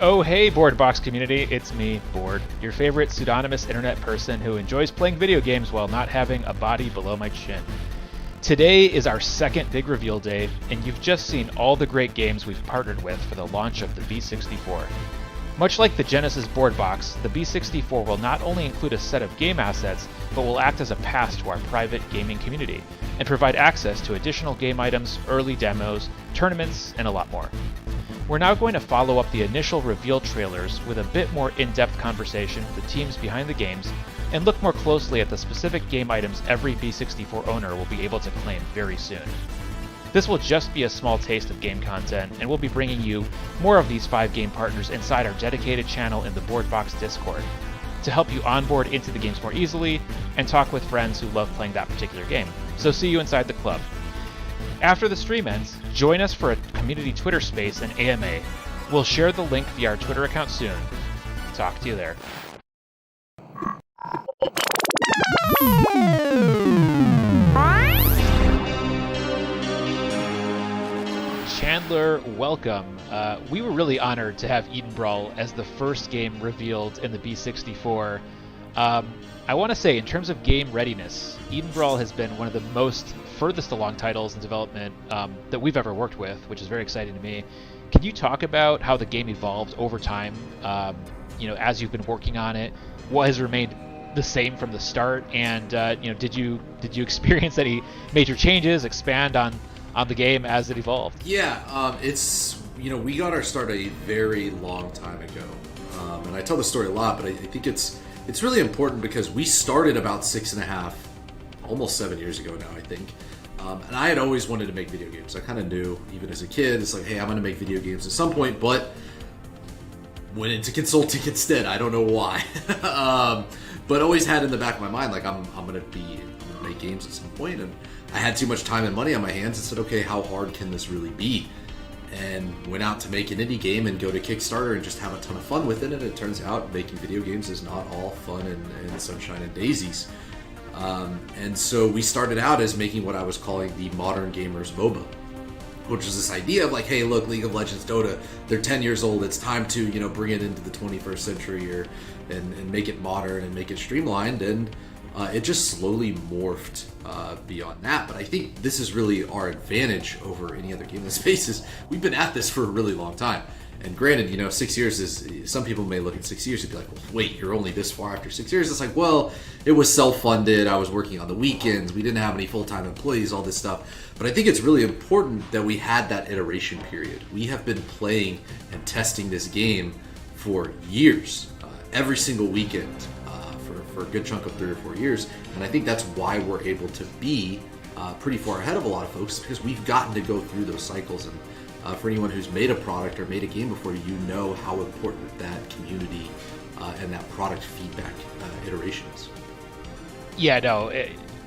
Oh hey Boardbox community, it's me, Board, your favorite pseudonymous internet person who enjoys playing video games while not having a body below my chin. Today is our second big reveal day, and you've just seen all the great games we've partnered with for the launch of the B64. Much like the Genesis board box, the B64 will not only include a set of game assets, but will act as a pass to our private gaming community, and provide access to additional game items, early demos, tournaments, and a lot more. We're now going to follow up the initial reveal trailers with a bit more in-depth conversation with the teams behind the games, and look more closely at the specific game items every B64 owner will be able to claim very soon. This will just be a small taste of game content, and we'll be bringing you more of these 5 game partners inside our dedicated channel in the Boardbox Discord, to help you onboard into the games more easily, and talk with friends who love playing that particular game. So see you inside the club. After the stream ends, join us for a community Twitter space and AMA. We'll share the link via our Twitter account soon. Talk to you there. Chandler, welcome. We were really honored to have Eden Brawl as the first game revealed in the B64. I want to say, in terms of game readiness, Eden Brawl has been one of the most furthest along titles in development that we've ever worked with, which is very exciting to me. Can you talk about how the game evolved over time, as you've been working on it? What has remained the same from the start? And did you experience any major changes, expand on the game as it evolved? Yeah, we got our start a very long time ago, and I tell the story a lot, but I think it's really important because we started about 6.5, almost 7 years ago now, I think. And I had always wanted to make video games. I kind of knew, even as a kid, it's like, hey, I'm going to make video games at some point, but went into consulting instead. I don't know why. But always had in the back of my mind, like, I'm going to make games at some point. And I had too much time and money on my hands and said, okay, how hard can this really be? And went out to make an indie game and go to Kickstarter and just have a ton of fun with it. And it turns out making video games is not all fun and sunshine and daisies. And so we started out as making what I was calling the Modern Gamers MOBA, which is this idea of like, hey, look, League of Legends, Dota, they're 10 years old. It's time to, bring it into the 21st century and make it modern and make it streamlined. And it just slowly morphed beyond that. But I think this is really our advantage over any other game in the space is we've been at this for a really long time. And granted, 6 years is, some people may look at 6 years and be like, well, wait, you're only this far after 6 years. It's like, well, it was self-funded. I was working on the weekends. We didn't have any full-time employees, all this stuff. But I think it's really important that we had that iteration period. We have been playing and testing this game for years, every single weekend, for a good chunk of 3 or 4 years. And I think that's why we're able to be pretty far ahead of a lot of folks, because we've gotten to go through those cycles. And for anyone who's made a product or made a game before, you know how important that community and that product feedback iteration is. Yeah, no,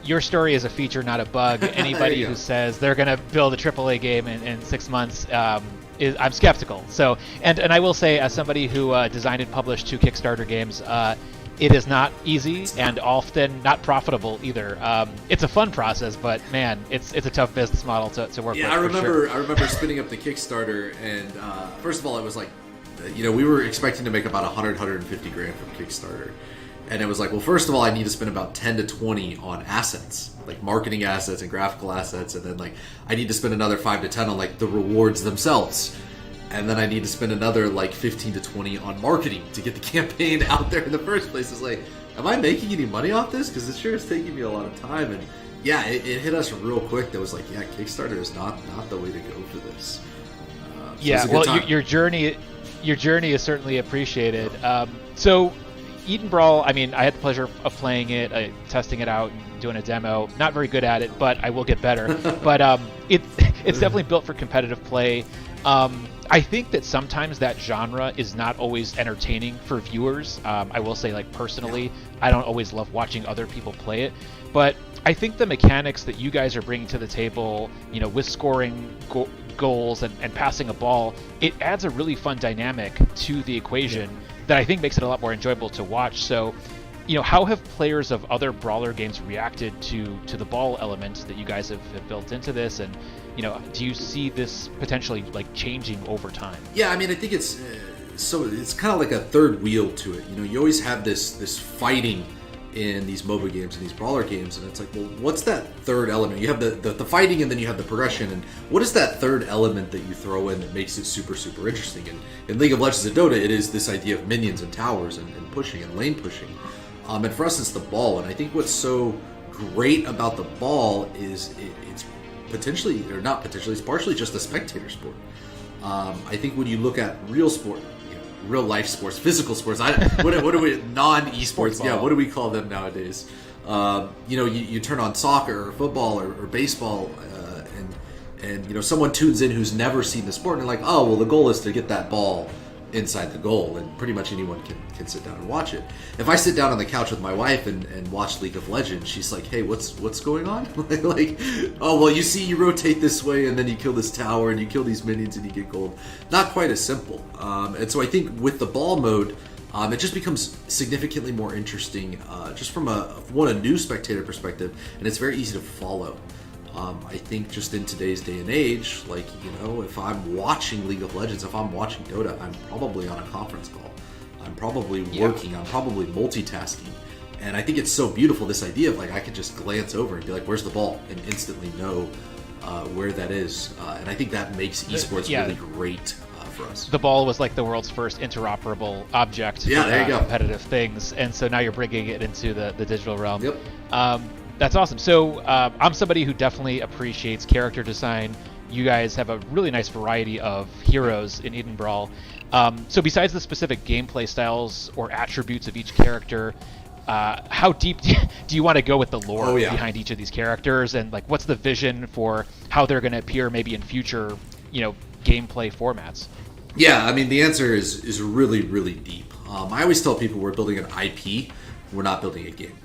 your story is a feature, not a bug. Anybody who says they're going to build a AAA game in 6 months, I'm skeptical. So, and I will say, as somebody who designed and published 2 Kickstarter games, it is not easy and often not profitable either. It's a fun process, but man, it's a tough business model to work with. Yeah, I remember spinning up the Kickstarter, and first of all, it was like, we were expecting to make about 150 grand from Kickstarter. And it was like, well, first of all, I need to spend about 10 to 20 on assets, like marketing assets and graphical assets. And then like, I need to spend another 5 to 10 on like the rewards themselves. And then I need to spend another like 15 to 20 on marketing to get the campaign out there in the first place. It's like, am I making any money off this? Because it sure is taking me a lot of time. And yeah, it hit us real quick. That was like, yeah, Kickstarter is not the way to go for this. So your journey is certainly appreciated. So Eden Brawl, I mean, I had the pleasure of playing it, testing it out, and doing a demo. Not very good at it, but I will get better. But it's definitely built for competitive play. I think that sometimes that genre is not always entertaining for viewers. I will say, like, personally, I don't always love watching other people play it. But I think the mechanics that you guys are bringing to the table, with scoring goals and passing a ball, it adds a really fun dynamic to the equation that I think makes it a lot more enjoyable to watch. So, how have players of other brawler games reacted to the ball element that you guys have built into this? And, do you see this potentially like changing over time? Yeah, I mean, I think it's so it's kind of like a third wheel to it. You know, you always have this fighting in these MOBA games and these brawler games, and it's like, well, what's that third element? You have the fighting, and then you have the progression, and what is that third element that you throw in that makes it super, super interesting? And in League of Legends and Dota, it is this idea of minions and towers and pushing and lane pushing. And for us, it's the ball. And I think what's so great about the ball is it's potentially, or not potentially, it's partially just a spectator sport. I think when you look at real sport, real life sports, physical sports. What do we non-esports? Yeah, what do we call them nowadays? You turn on soccer or football or baseball, and someone tunes in who's never seen the sport, and they're like, oh, well, the goal is to get that ball inside the goal, and pretty much anyone can sit down and watch it. If I sit down on the couch with my wife and watch League of Legends, she's like, hey, what's going on? Like, oh, well, you rotate this way, and then you kill this tower, and you kill these minions, and you get gold. Not quite as simple. And so I think with the ball mode, it just becomes significantly more interesting, just from a new spectator perspective, and it's very easy to follow. I think just in today's day and age, like, if I'm watching League of Legends, if I'm watching Dota, I'm probably on a conference call. I'm probably working. I'm probably multitasking. And I think it's so beautiful, this idea of, like, I could just glance over and be like, where's the ball? And instantly know where that is. And I think that makes esports really great for us. The ball was like the world's first interoperable object for there you go. competitive things. And so now you're bringing it into the digital realm. Yep. That's awesome. So I'm somebody who definitely appreciates character design. You guys have a really nice variety of heroes in Eden Brawl. So besides the specific gameplay styles or attributes of each character, how deep do you want to go with the lore behind each of these characters? And like, what's the vision for how they're going to appear maybe in future, gameplay formats? Yeah, I mean, the answer is really, really deep. I always tell people we're building an IP, we're not building a game.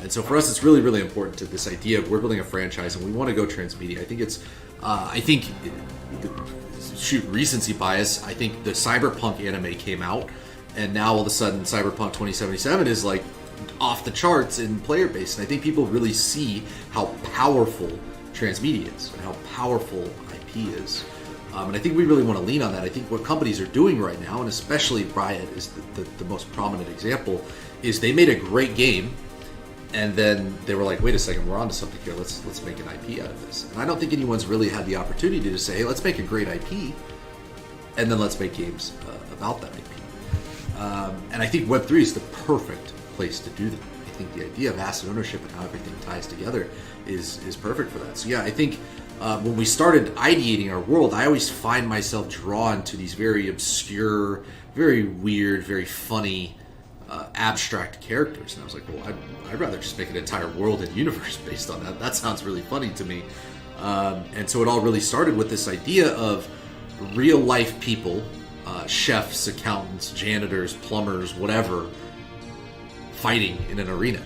And so for us, it's really, really important to this idea of we're building a franchise and we want to go transmedia. I think recency bias, I think the Cyberpunk anime came out, and now all of a sudden Cyberpunk 2077 is like off the charts in player base. And I think people really see how powerful transmedia is and how powerful IP is. And I think we really want to lean on that. I think what companies are doing right now, and especially Riot is the most prominent example, is they made a great game. And then they were like, wait a second, we're onto something here. Let's make an IP out of this. And I don't think anyone's really had the opportunity to say, hey, let's make a great IP, and then let's make games about that IP. And I think Web3 is the perfect place to do that. I think the idea of asset ownership and how everything ties together is perfect for that. So yeah, I think when we started ideating our world, I always find myself drawn to these very obscure, very weird, very funny, abstract characters, and I was like, well, I'd rather just make an entire world and universe based on that. That sounds really funny to me. And so it all really started with this idea of real life people, chefs, accountants, janitors, plumbers, whatever, fighting in an arena.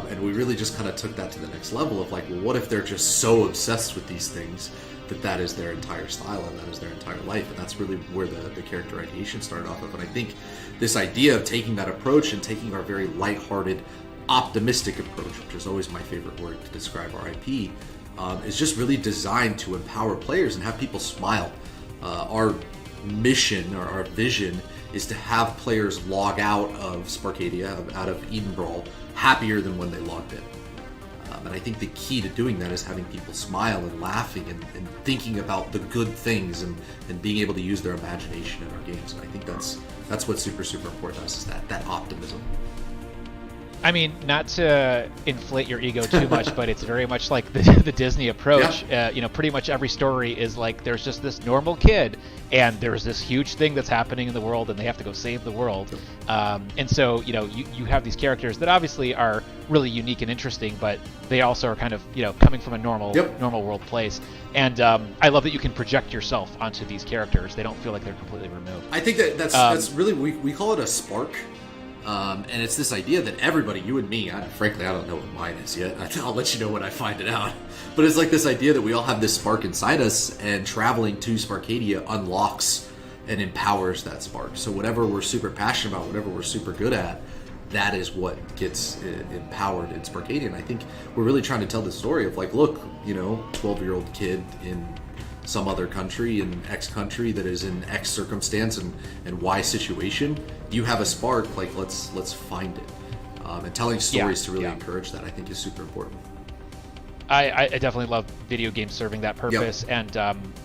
And we really just kind of took that to the next level of like, well, what if they're just so obsessed with these things that is their entire style and that is their entire life? And that's really where the character ideation started off of. And I think this idea of taking that approach and taking our very lighthearted, optimistic approach, which is always my favorite word to describe our IP, is just really designed to empower players and have people smile. Our mission or our vision is to have players log out of Sparkadia, out of Eden Brawl, happier than when they logged in. And I think the key to doing that is having people smile and laughing and thinking about the good things and being able to use their imagination in our games. And I think that's what's super, super important to us, is that optimism. I mean, not to inflate your ego too much, but it's very much like the Disney approach. Yeah. Pretty much every story is like there's just this normal kid, and there's this huge thing that's happening in the world, and they have to go save the world. And so, you have these characters that obviously are really unique and interesting, but they also are kind of, coming from a normal world place. And I love that you can project yourself onto these characters. They don't feel like they're completely removed. I think that's really, we call it a spark. And it's this idea that everybody, you and me, frankly, I don't know what mine is yet. I'll let you know when I find it out. But it's like this idea that we all have this spark inside us, and traveling to Sparkadia unlocks and empowers that spark. So whatever we're super passionate about, whatever we're super good at, that is what gets empowered in Sparkadia. And I think we're really trying to tell the story of like, look, 12-year-old kid in some other country in X country that is in X circumstance and Y situation, you have a spark, like let's find it. And telling stories to really encourage that, I think, is super important. I definitely love video games serving that purpose, and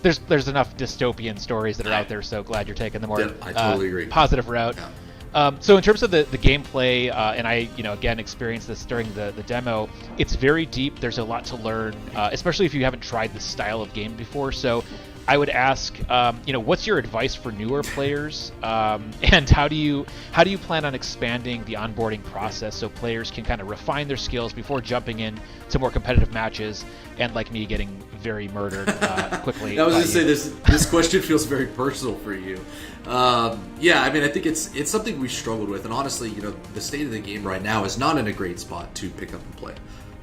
there's enough dystopian stories that are out there, so glad you're taking the more I totally agree. Positive route. So in terms of the gameplay, and I again experienced this during the demo, it's very deep. There's a lot to learn, especially if you haven't tried this style of game before. So I would ask, what's your advice for newer players, and how do you plan on expanding the onboarding process so players can kind of refine their skills before jumping in to more competitive matches and, like me, getting very murdered quickly? I was going to say this question feels very personal for you. I mean, I think it's something we struggled with, and honestly, the state of the game right now is not in a great spot to pick up and play.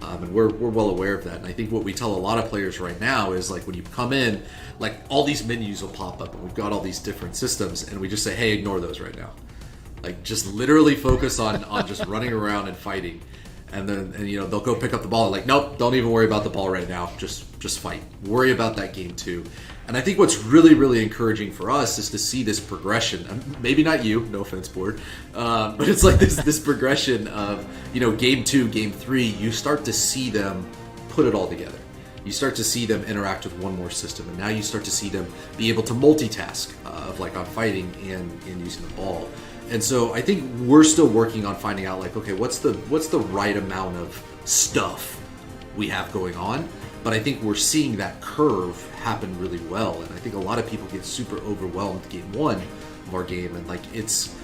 And we're well aware of that. And I think what we tell a lot of players right now is, like, when you come in, like, all these menus will pop up and we've got all these different systems, and we just say, hey, ignore those right now. Like, just literally focus on just running around and fighting. And then they'll go pick up the ball and, like, nope, don't even worry about the ball right now. Just fight. Worry about that game too. And I think what's really, really encouraging for us is to see this progression. Maybe not you, no offense, Board, but it's like this progression of, game 2, game 3, you start to see them put it all together. You start to see them interact with one more system, and now you start to see them be able to multitask, on fighting and using the ball. And so I think we're still working on finding out, like, okay, what's the right amount of stuff we have going on? But I think we're seeing that curve happen really well, and I think a lot of people get super overwhelmed game 1 of our game, and like it's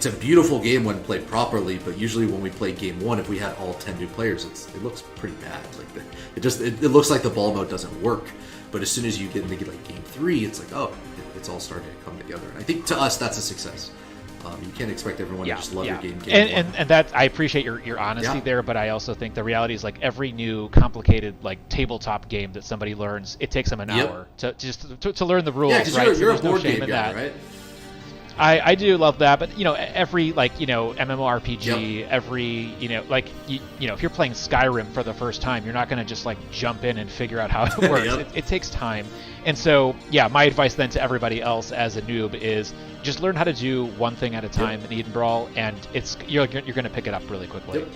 a beautiful game when played properly, but usually when we play game 1, if we had all 10 new players, it looks pretty bad. Like it looks like the ball mode doesn't work. But as soon as you get into like game 3, it's like, oh, it's all starting to come together. And I think to us that's a success. You can't expect everyone to just love your game. And that, I appreciate your honesty there, but I also think the reality is, like, every new complicated, like, tabletop game that somebody learns, it takes them an hour to learn the rules. Yeah, because right? you're a board game guy, right? I do love that, but every MMORPG, every if you're playing Skyrim for the first time, you're not going to just like jump in and figure out how it works. It takes time, and so my advice then to everybody else as a noob is just learn how to do one thing at a time in Eden Brawl, and you're going to pick it up really quickly.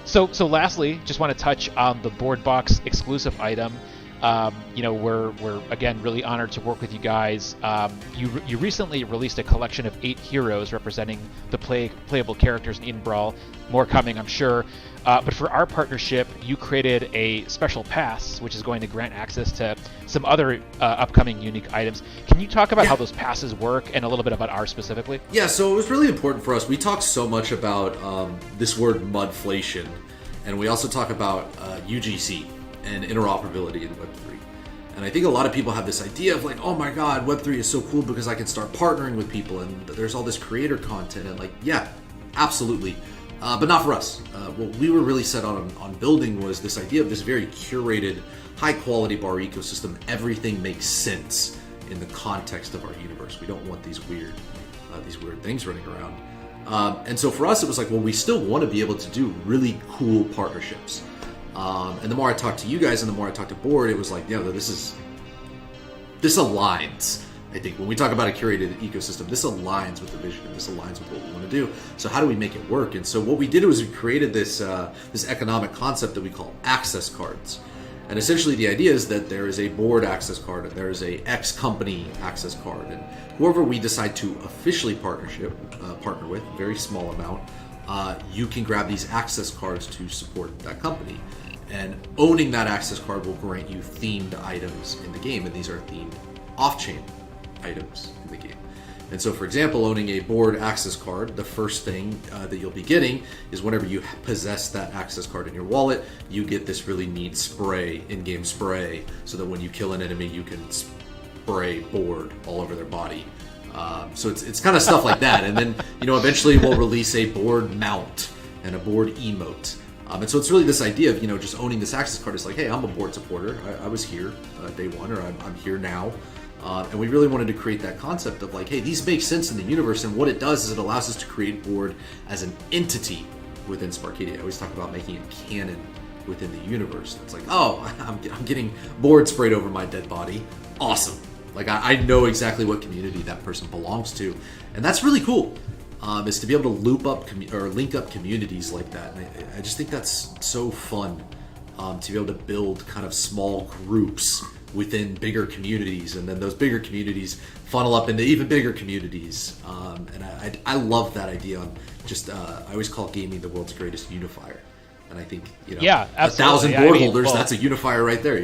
So lastly, just want to touch on the Board Box exclusive item. We're again really honored to work with you guys. You recently released a collection of 8 heroes representing the playable characters in Eden Brawl. More coming, I'm sure. But for our partnership, you created a special pass, which is going to grant access to some other upcoming unique items. Can you talk about how those passes work and a little bit about ours specifically? Yeah, so it was really important for us. We talk so much about this word mudflation, and we also talk about UGC and interoperability in Web3. And I think a lot of people have this idea of like, oh my god, Web3 is so cool because I can start partnering with people and there's all this creator content, and like, yeah, absolutely. But not for us. What we were really set on building was this idea of this very curated, high-quality bar ecosystem. Everything makes sense in the context of our universe. We don't want these weird things running around. And so for us, it was like, well, we still want to be able to do really cool partnerships. And the more I talked to you guys and the more I talked to Board, it was like, this aligns. I think when we talk about a curated ecosystem, this aligns with the vision and this aligns with what we want to do. So how do we make it work? And so what we did was we created this economic concept that we call access cards. And essentially the idea is that there is a board access card and there is a X company access card. And whoever we decide to officially partner with, very small amount, you can grab these access cards to support that company. And owning that access card will grant you themed items in the game. And these are themed off-chain items in the game. And so, for example, owning a board access card, the first thing that you'll be getting is whenever you possess that access card in your wallet, you get this really neat spray, in-game spray, so that when you kill an enemy, you can spray board all over their body. So it's kind of stuff like that. And then, eventually we'll release a board mount and a board emote. And so it's really this idea of, just owning this access card is like, hey, I'm a board supporter. I was here day one, or I'm here now. And we really wanted to create that concept of like, hey, these make sense in the universe. And what it does is it allows us to create board as an entity within Sparkedia. I always talk about making it canon within the universe. It's like, oh, I'm getting board sprayed over my dead body. awesome. Like I know exactly what community that person belongs to, and that's really cool. Is to be able to loop up or link up communities like that. And I just think that's so fun to be able to build kind of small groups within bigger communities, and then those bigger communities funnel up into even bigger communities. And I love that idea on just I always call gaming the world's greatest unifier. And I think, yeah, 1,000 board holders, that's a unifier right there,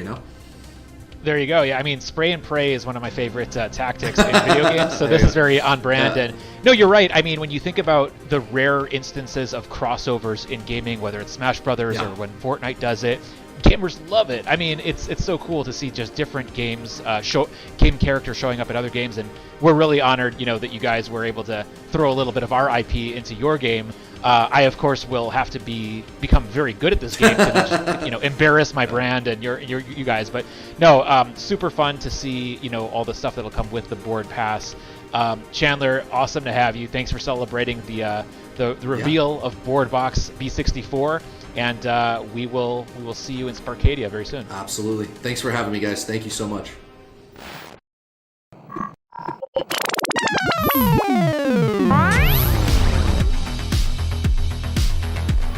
There you go. Yeah, I mean, spray and pray is one of my favorite tactics in video games, so this is very on brand. And no, you're right. I mean, when you think about the rare instances of crossovers in gaming, whether it's Smash Brothers or when Fortnite does it, gamers love it. I mean, it's so cool to see just different games, game characters showing up in other games, and we're really honored, that you guys were able to throw a little bit of our IP into your game. I, of course, will have to become very good at this game to just, embarrass my brand and you guys. But no, super fun to see, all the stuff that'll come with the board pass. Chandler, awesome to have you. Thanks for celebrating the reveal of Boardbox B64, and we will see you in Sparkadia very soon. Absolutely. Thanks for having me, guys. Thank you so much.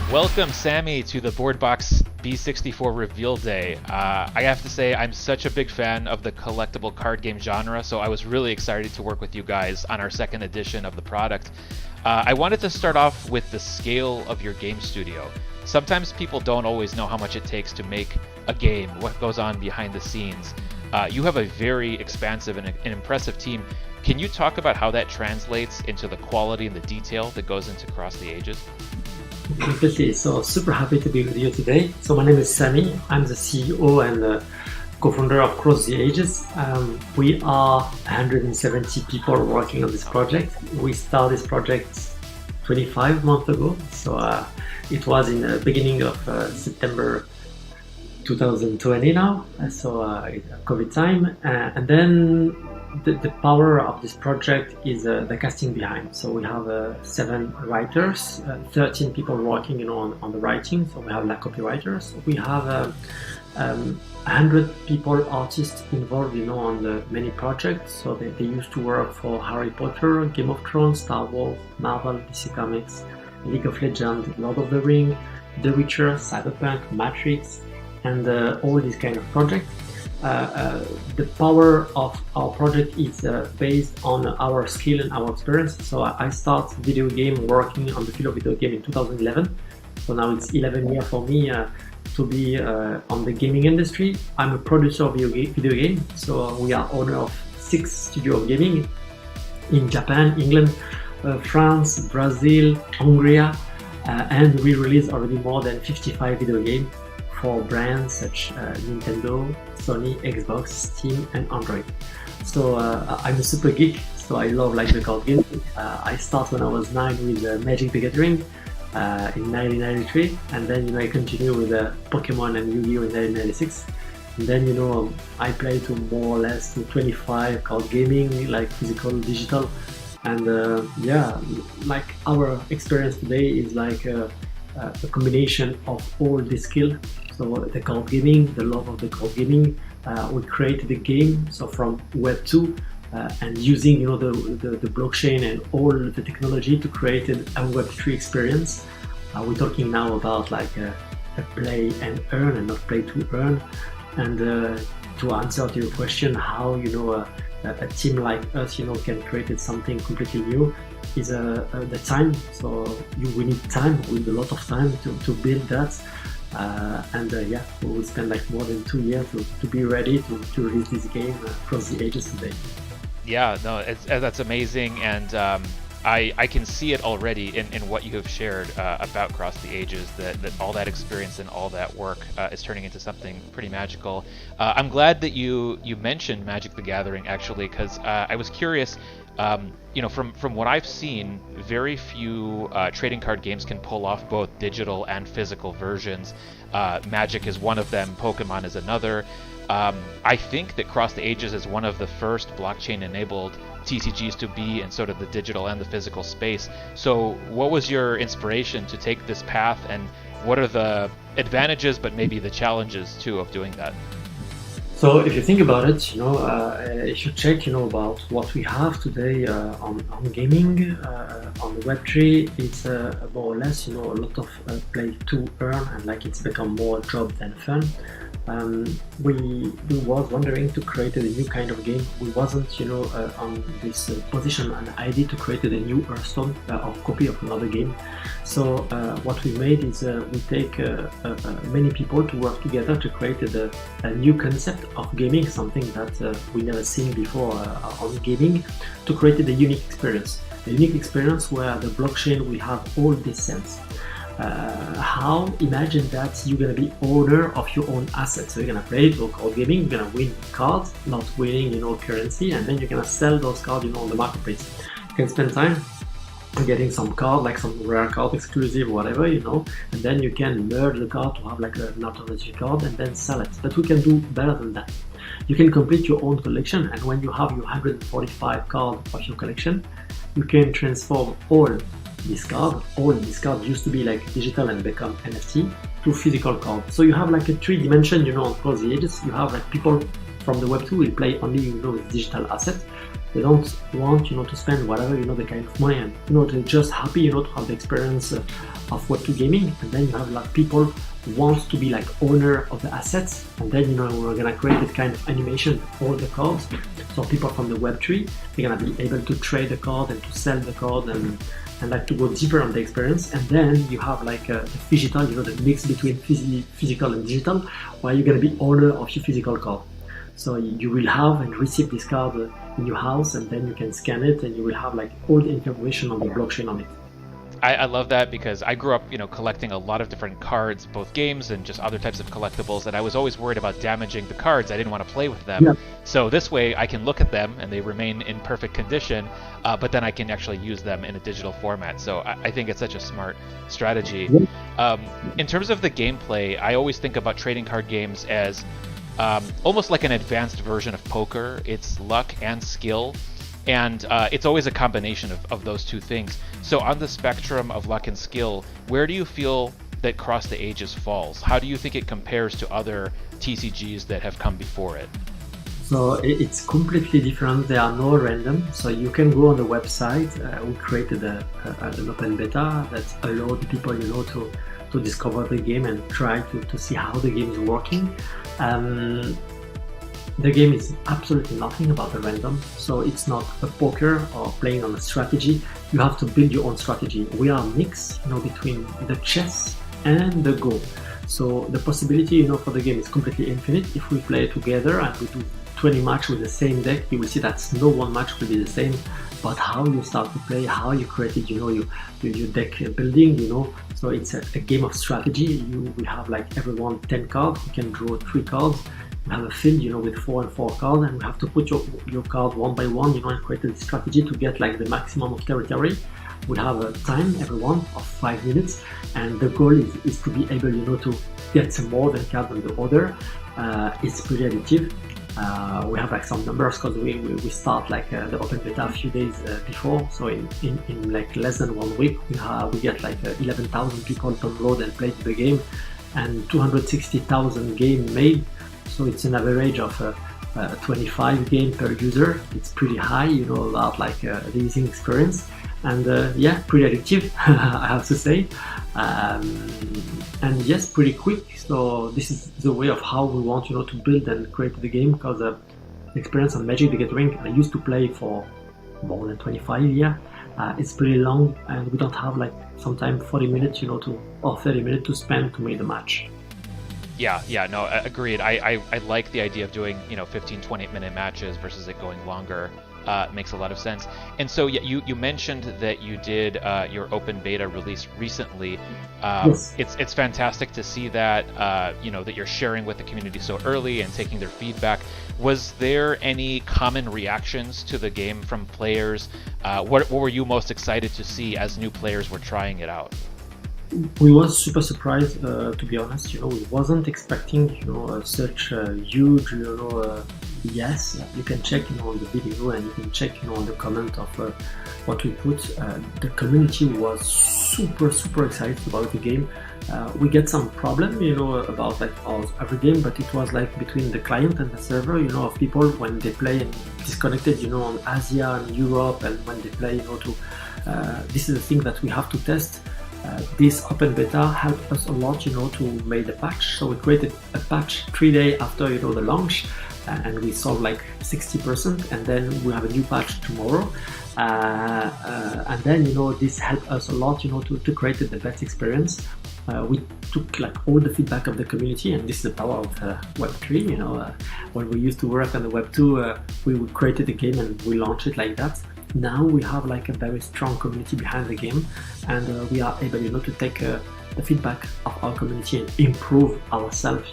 Welcome, Sammy, to the Boardbox B64 Reveal Day. I have to say, I'm such a big fan of the collectible card game genre, so I was really excited to work with you guys on our second edition of the product. I wanted to start off with the scale of your game studio. Sometimes people don't always know how much it takes to make a game, what goes on behind the scenes. You have a very expansive and impressive team. Can you talk about how that translates into the quality and the detail that goes into Cross the Ages? Completely. So super happy to be with you today. So my name is Sammy. I'm the CEO and co-founder of Cross the Ages. We are 170 people working on this project. We started this project 25 months ago. So it was in the beginning of September 2020 now. So COVID time. And then the power of this project is the casting behind. So we have 7 writers, 13 people working on the writing. So we have copywriters. We have 100 people, artists involved on the many projects. So they used to work for Harry Potter, Game of Thrones, Star Wars, Marvel, DC Comics, League of Legends, Lord of the Rings, The Witcher, Cyberpunk, Matrix, and all these kind of projects. The power of our project is based on our skill and our experience. So I start video game working on the field of video game in 2011. So now it's 11 years for me to be on the gaming industry. I'm a producer of video game. So we are owner of 6 studios of gaming in Japan, England, France, Brazil, Hungary, and we release already more than 55 video games for brands such Nintendo, Sony, Xbox, Steam, and Android. So I'm a super geek, so I love the card game. I started when I was 9 with Magic the Gathering in 1993, and then I continue with Pokemon and Yu-Gi-Oh in 1996. And then I play to more or less to 25 card gaming, like physical, digital, and our experience today is a combination of all the skill. So the card gaming, the love of the card gaming, we created the game, so from Web 2 and using the blockchain and all the technology to create a Web 3 experience. We're talking now about a play and earn and not play to earn. And to answer to your question, how a team like us can create something completely new is the time. So we need time, we need a lot of time to build that. We will spend more than 2 years to be ready to release this game Cross the Ages today. Yeah, no, that's amazing, and I can see it already in what you have shared about Cross the Ages, that all that experience and all that work is turning into something pretty magical. I'm glad that you mentioned Magic the Gathering, actually, because I was curious. From what I've seen, very few trading card games can pull off both digital and physical versions. Magic is one of them, Pokemon is another. I think that Cross the Ages is one of the first blockchain-enabled TCGs to be in sort of the digital and the physical space. So what was your inspiration to take this path, and what are the advantages but maybe the challenges too of doing that? So if you think about it, if you check, about what we have today on gaming, on the Web3, it's more or less, a lot of play to earn, and like it's become more job than fun. We was wondering to create a new kind of game. We wasn't, on this position and idea to create a new Hearthstone or copy of another game. So what we made is we take many people to work together to create a new concept of gaming, something that we never seen before on gaming, to create a unique experience. A unique experience where the blockchain will have all this sense. How imagine that you're gonna be owner of your own assets. So you're gonna play local gaming, you're gonna win cards, not winning, currency, and then you're gonna sell those cards, on the marketplace. You can spend time getting some card, like some rare card, exclusive, whatever, and then you can merge the card to have like an alternative card and then sell it. But we can do better than that. You can complete your own collection, and when you have your 145 cards of your collection, you can transform all these cards used to be like digital and become NFT to physical cards. So you have like a 3-dimension, across the edges. You have like people from the Web2 will play only, with digital assets. They don't want, to spend whatever, the kind of money, and, they're just happy, to have the experience of Web2 gaming. And then you have like people who want to be like owner of the assets. And then, we're gonna create this kind of animation for all the cards. So people from the Web3, they're gonna be able to trade the card and to sell the card and like to go deeper on the experience. And then you have like the phygital, the mix between physical and digital, where you're gonna be owner of your physical card. So you will have and receive this card in your house, and then you can scan it, and you will have like all the information on the blockchain on it. I love that because I grew up, collecting a lot of different cards, both games and just other types of collectibles, and I was always worried about damaging the cards. I didn't want to play with them. Yeah. So this way I can look at them and they remain in perfect condition, but then I can actually use them in a digital format. So I think it's such a smart strategy. Yeah. In terms of the gameplay, I always think about trading card games as almost like an advanced version of poker. It's luck and skill. And it's always a combination of those two things. So on the spectrum of luck and skill, where do you feel that Cross the Ages falls? How do you think it compares to other TCGs that have come before it? So it's completely different. There are no random. So you can go on the website. We created an open beta that allowed people, to discover the game and try to see how the game is working. The game is absolutely nothing about the random, so it's not a poker or playing on a strategy. You have to build your own strategy. We are a mix, between the chess and the Go. So the possibility, for the game is completely infinite. If we play together and we do 20 matches with the same deck, you will see that no one match will be the same. But how you start to play, how you created, your deck building, So it's a game of strategy. We have like everyone 10 cards. You can draw 3 cards. We have a field, with 4 and 4 cards, and we have to put your card one by one, and create a strategy to get like the maximum of territory. We have a time, everyone, of 5 minutes, and the goal is to be able, to get some more than card than the other. It's pretty addictive. We have like some numbers because we start like the open beta a few days before. So in like less than 1 week, we get like 11,000 people download and play the game, and 260,000 game made. So it's an average of 25 game per user. It's pretty high, about like the using experience, and pretty addictive, I have to say. And yes, pretty quick. So this is the way of how we want, to build and create the game, because the experience on Magic the Gathering, I used to play for more than 25 years. It's pretty long, and we don't have like sometimes 40 minutes, or 30 minutes to spend to make the match. Yeah, no, agreed. I like the idea of doing, 15, 20-minute matches versus it going longer. Makes a lot of sense. And so you mentioned that you did your open beta release recently. Yes. It's fantastic to see that, that you're sharing with the community so early and taking their feedback. Was there any common reactions to the game from players? What were you most excited to see as new players were trying it out? We was super surprised, to be honest. We wasn't expecting, such a huge, Yes, you can check on the video and you can check on the comment of what we put. The community was super excited about the game. We get some problem, about like every game, but it was like between the client and the server, of people when they play and disconnected, on Asia and Europe, and when they play, this is the thing that we have to test. This open beta helped us a lot, to make a patch. So we created a patch 3 days after, the launch, and we solved like 60%, and then we have a new patch tomorrow. And then, this helped us a lot, to create the best experience. We took like all the feedback of the community, and this is the power of Web3. When we used to work on the Web2, we created the game and we launched it like that. Now we have like a very strong community behind the game, and we are able, to take the feedback of our community and improve ourselves.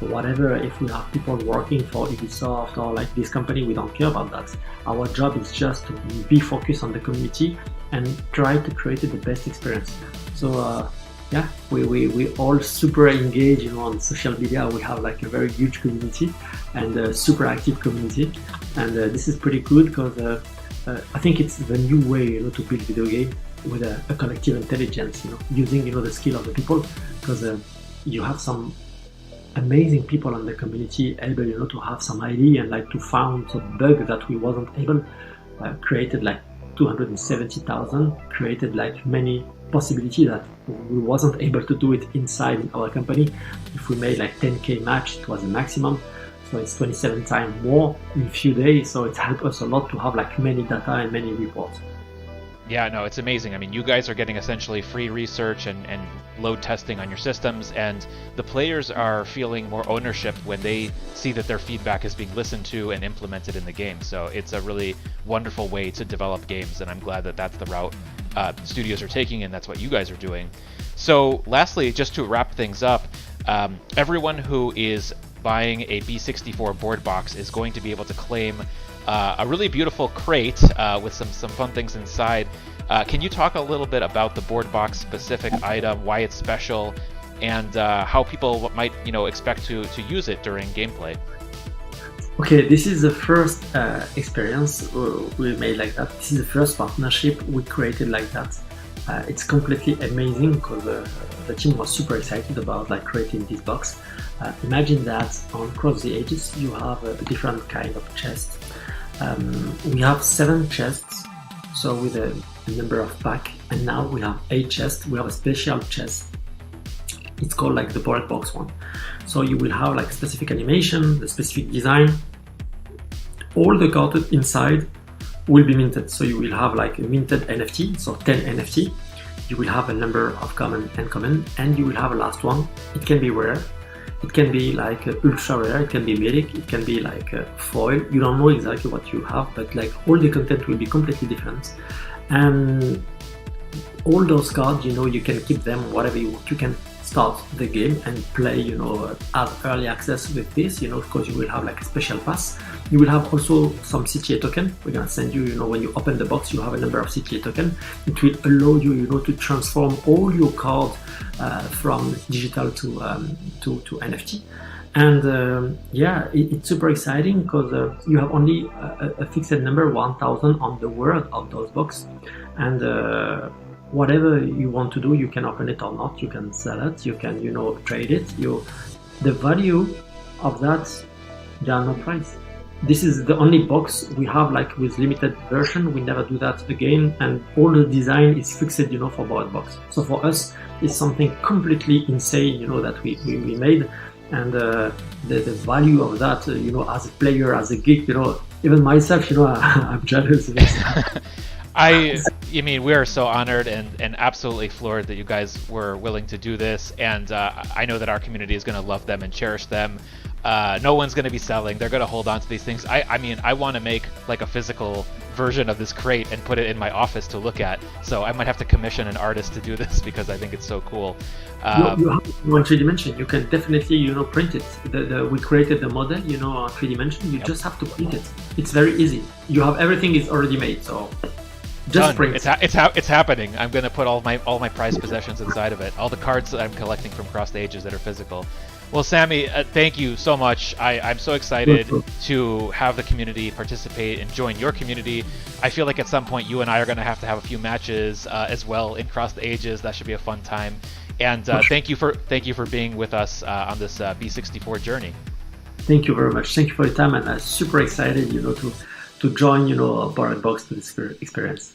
Whatever, if we have people working for Ubisoft or like this company, we don't care about that. Our job is just to be focused on the community and try to create the best experience. So yeah, we all super engaged, on social media. We have like a very huge community and a super active community, and this is pretty good because I think it's the new way, to build video game with a collective intelligence, using, the skill of the people, because you have some amazing people in the community able, to have some idea and like to find some bug that we wasn't able, created like 270,000, created like many possibilities that we wasn't able to do it inside our company. If we made like 10k match, it was the maximum. So it's 27 times more in a few days. So it helped us a lot to have like many data and many reports. Yeah, no, it's amazing. I mean, you guys are getting essentially free research and load testing on your systems, and the players are feeling more ownership when they see that their feedback is being listened to and implemented in the game. So it's a really wonderful way to develop games, and I'm glad that that's the route studios are taking, and that's what you guys are doing. So lastly, just to wrap things up, everyone who is buying a B64 board box is going to be able to claim a really beautiful crate with some fun things inside. Can you talk a little bit about the board box specific item, why it's special, and how people might expect to use it during gameplay? Okay, this is the first experience we made like that. This is the first partnership we created like that. It's completely amazing because the team was super excited about like creating this box. Imagine that on Cross the Ages you have a different kind of chest. We have 7 chests, so with a number of pack, and now we have 8 chests. We have a special chest. It's called like the board box one. So you will have like specific animation, the specific design. All the cards inside will be minted. So you will have like a minted NFT, so 10 NFT. You will have a number of common and uncommon, and you will have a last one. It can be rare. It can be like ultra rare, it can be mythic, it can be like foil. You don't know exactly what you have, but like all the content will be completely different. And all those cards, you can keep them whatever you want. You can start the game and play, as early access with this, because you will have like a special pass. You will have also some CTA token. We're gonna send you, when you open the box, you have a number of CTA token. It will allow you, to transform all your cards from digital to NFT. And yeah, it's super exciting because you have only a fixed number, 1,000 on the world of those boxes. And whatever you want to do, you can open it or not, you can sell it, you can, trade it. The value of that, there are no price. This is the only box we have like with limited version. We never do that again, and all the design is fixed, for board box. So for us, it's something completely insane, that we made, and the value of that, as a player, as a geek, even myself, I'm jealous. I mean, we are so honored and absolutely floored that you guys were willing to do this, and I know that our community is going to love them and cherish them. No one's going to be selling. They're going to hold on to these things. I mean, I want to make like a physical version of this crate and put it in my office to look at. So I might have to commission an artist to do this because I think it's so cool. You have 3 dimension. You can definitely, print it. We created the model, 3 dimension. You just have to print it. It's very easy. You have everything is already made. So just print. It's happening. I'm going to put all my prized possessions inside of it. All the cards that I'm collecting from Cross the Ages that are physical. Well, Sammy, thank you so much. I'm so excited to have the community participate and join your community. I feel like at some point you and I are going to have a few matches as well in Cross the Ages. That should be a fun time. And thank you for being with us on this B64 journey. Thank you very much. Thank you for your time, and I'm super excited, to join, Board Box to this experience.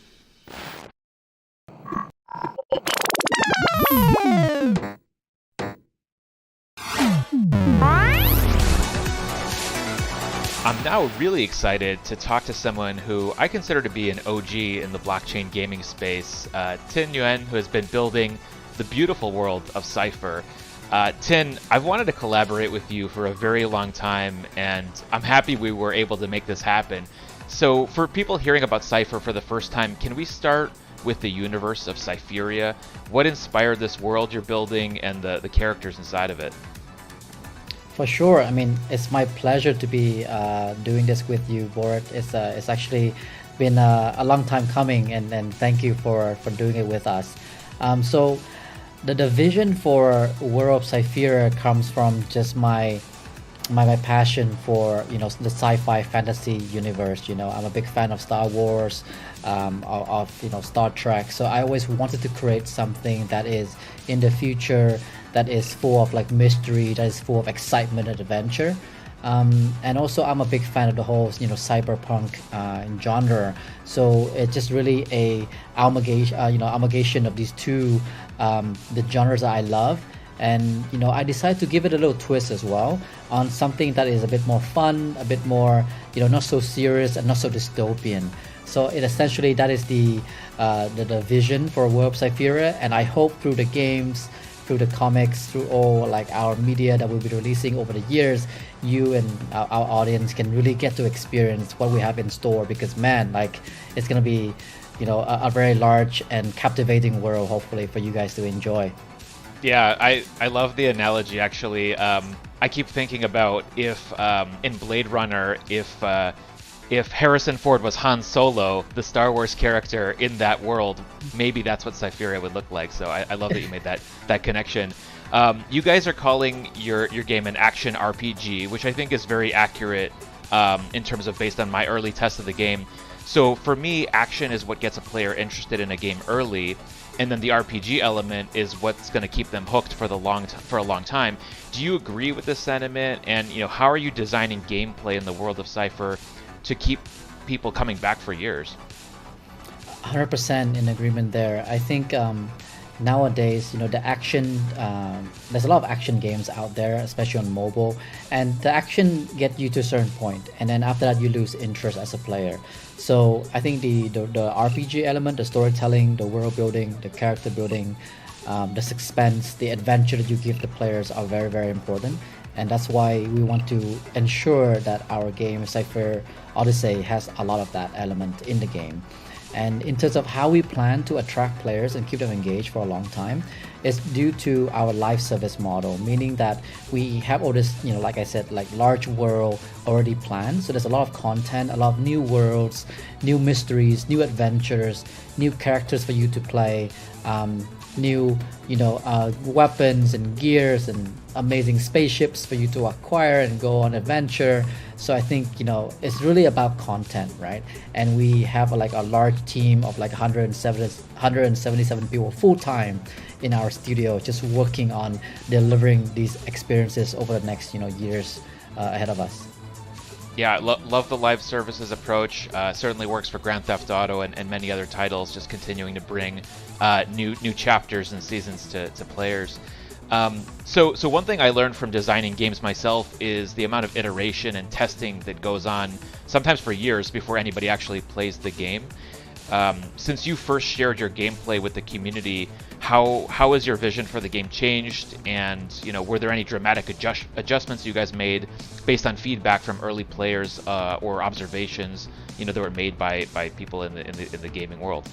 I'm now really excited to talk to someone who I consider to be an OG in the blockchain gaming space, Tin Nguyen, who has been building the beautiful world of Cypher. Tin, I've wanted to collaborate with you for a very long time, and I'm happy we were able to make this happen. So for people hearing about Cypher for the first time, can we start with the universe of Cypheria? What inspired this world you're building and the characters inside of it? For sure. I mean, it's my pleasure to be doing this with you, Borat. It's actually been a long time coming, and thank you for doing it with us. So the vision for World of Cypheria comes from just my passion for the sci-fi fantasy universe. I'm a big fan of Star Wars, of Star Trek. So I always wanted to create something that is in the future, that is full of like mystery, that is full of excitement and adventure. And also I'm a big fan of the whole cyberpunk genre. So it's just really a amalgamation of these two the genres that I love. And I decided to give it a little twist as well on something that is a bit more fun, a bit more not so serious and not so dystopian. So it essentially, that is the vision for World of Cypheria, and I hope through the games, through the comics, through all like our media that we'll be releasing over the years, you and our audience can really get to experience what we have in store, because man, like it's gonna be a very large and captivating world, hopefully, for you guys to enjoy. Yeah, I love the analogy, actually. I keep thinking about if in Blade Runner, if Harrison Ford was Han Solo, the Star Wars character in that world, maybe that's what Cypheria would look like. So I love that you made that connection. You guys are calling your game an action RPG, which I think is very accurate in terms of based on my early test of the game. So for me, action is what gets a player interested in a game early, and then the RPG element is what's going to keep them hooked for a long time. Do you agree with this sentiment? And how are you designing gameplay in the world of Cypher to keep people coming back for years? 100% in agreement there. I think nowadays, the action, there's a lot of action games out there, especially on mobile, and the action get you to a certain point, and then after that you lose interest as a player. So I think the RPG element, the storytelling, the world building, the character building, the suspense, the adventure that you give the players are very, very important. And that's why we want to ensure that our game, Cypher Odyssey, has a lot of that element in the game. And in terms of how we plan to attract players and keep them engaged for a long time, is due to our live service model, meaning that we have all this, like I said, like large world already planned. So there's a lot of content, a lot of new worlds, new mysteries, new adventures, new characters for you to play, new weapons and gears and amazing spaceships for you to acquire and go on adventure. So I think it's really about content, right? And we have a large team of 177 people full time in our studio, just working on delivering these experiences over the next years ahead of us. Yeah, love the live services approach. Certainly works for Grand Theft Auto and many other titles, just continuing to bring new chapters and seasons to players. So one thing I learned from designing games myself is the amount of iteration and testing that goes on, sometimes for years, before anybody actually plays the game. Since you first shared your gameplay with the community, how has your vision for the game changed? And were there any dramatic adjustments you guys made based on feedback from early players or observations that were made by people in the gaming world?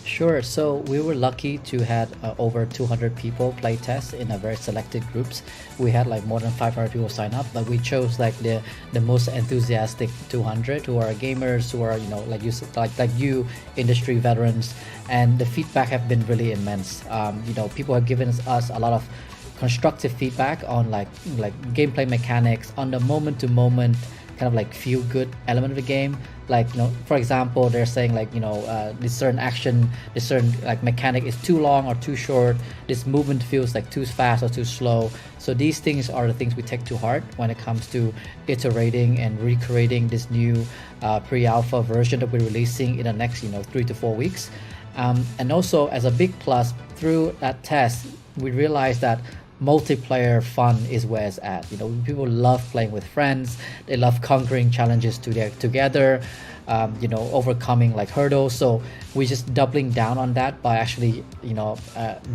Sure. So we were lucky to have over 200 people play test in a very selected groups. We had more than 500 people sign up, but we chose the most enthusiastic 200 who are gamers, who are like you industry veterans, and the feedback have been really immense. People have given us a lot of constructive feedback on like gameplay mechanics, on the moment to moment kind of like feel good element of the game. Like, you know, for example, they're saying like, you know, this certain action, this certain like mechanic is too long or too short, this movement feels like too fast or too slow. So these things are the things we take to heart when it comes to iterating and recreating this new pre-alpha version that we're releasing in the next, you know, 3 to 4 weeks. And also, as a big plus, through that test, we realized that multiplayer fun is where it's at. You know, people love playing with friends. They love conquering challenges together. You know, overcoming like hurdles. So we're just doubling down on that by actually, you know,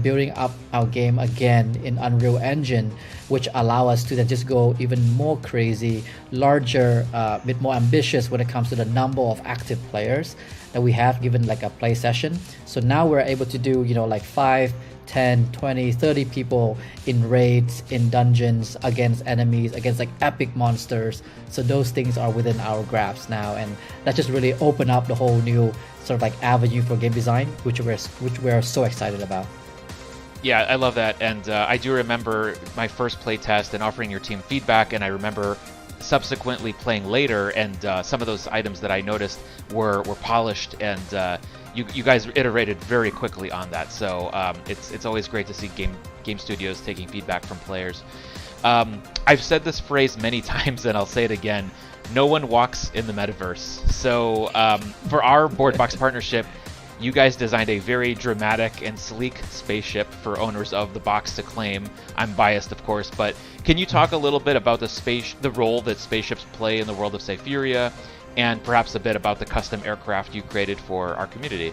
building up our game again in Unreal Engine, which allow us to then just go even more crazy, larger, bit more ambitious when it comes to the number of active players that we have given like a play session. So now we're able to do, you know, like 5, 10, 20, 30 people in raids, in dungeons, against enemies, against like epic monsters. So those things are within our grasp now, and that just really opened up the whole new sort of like avenue for game design, which we're so excited about. Yeah, I love that, and I do remember my first play test and offering your team feedback, and I remember subsequently playing later, and some of those items that I noticed were polished, and you guys iterated very quickly on that. So it's always great to see game studios taking feedback from players. I've said this phrase many times, and I'll say it again: no one walks in the metaverse. So for our Boardbox partnership, you guys designed a very dramatic and sleek spaceship for owners of the box to claim. I'm biased, of course, but can you talk a little bit about the role that spaceships play in the world of Cypheria, and perhaps a bit about the custom aircraft you created for our community?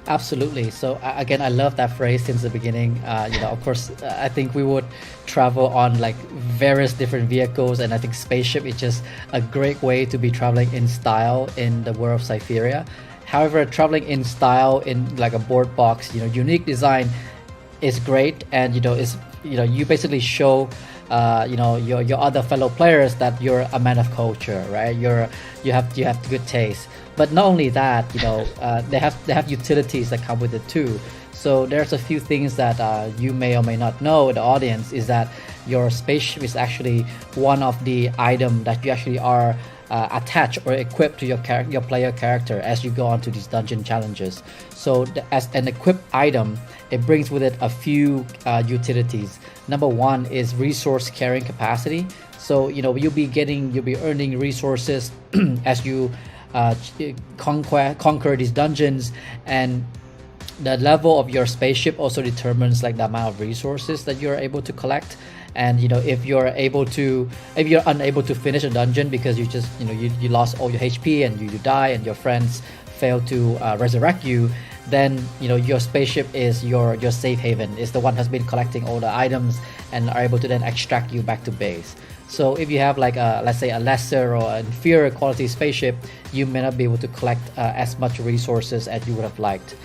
Absolutely. So again, I love that phrase since the beginning. You know, of course, I think we would travel on like various different vehicles, and I think spaceship is just a great way to be traveling in style in the world of Cypheria. However, traveling in style in like a board box, you know, unique design is great, and you know, you basically show you know, your other fellow players that you're a man of culture, right? You have good taste. But not only that, you know, they have utilities that come with it too. So there's a few things that you may or may not know, the audience, is that your spaceship is actually one of the item that you actually are attached or equipped to your player character as you go on to these dungeon challenges. So as an equipped item, it brings with it a few utilities. Number one is resource carrying capacity. So you know, you'll be earning resources as you conquer these dungeons, and the level of your spaceship also determines like the amount of resources that you're able to collect. And you know, if you're unable to finish a dungeon because you just, you know, you lost all your HP and you die and your friends fail to resurrect you, then you know, your spaceship is your safe haven, is the one that's been collecting all the items and are able to then extract you back to base. So if you have like let's say a lesser or inferior quality spaceship, you may not be able to collect as much resources as you would have liked.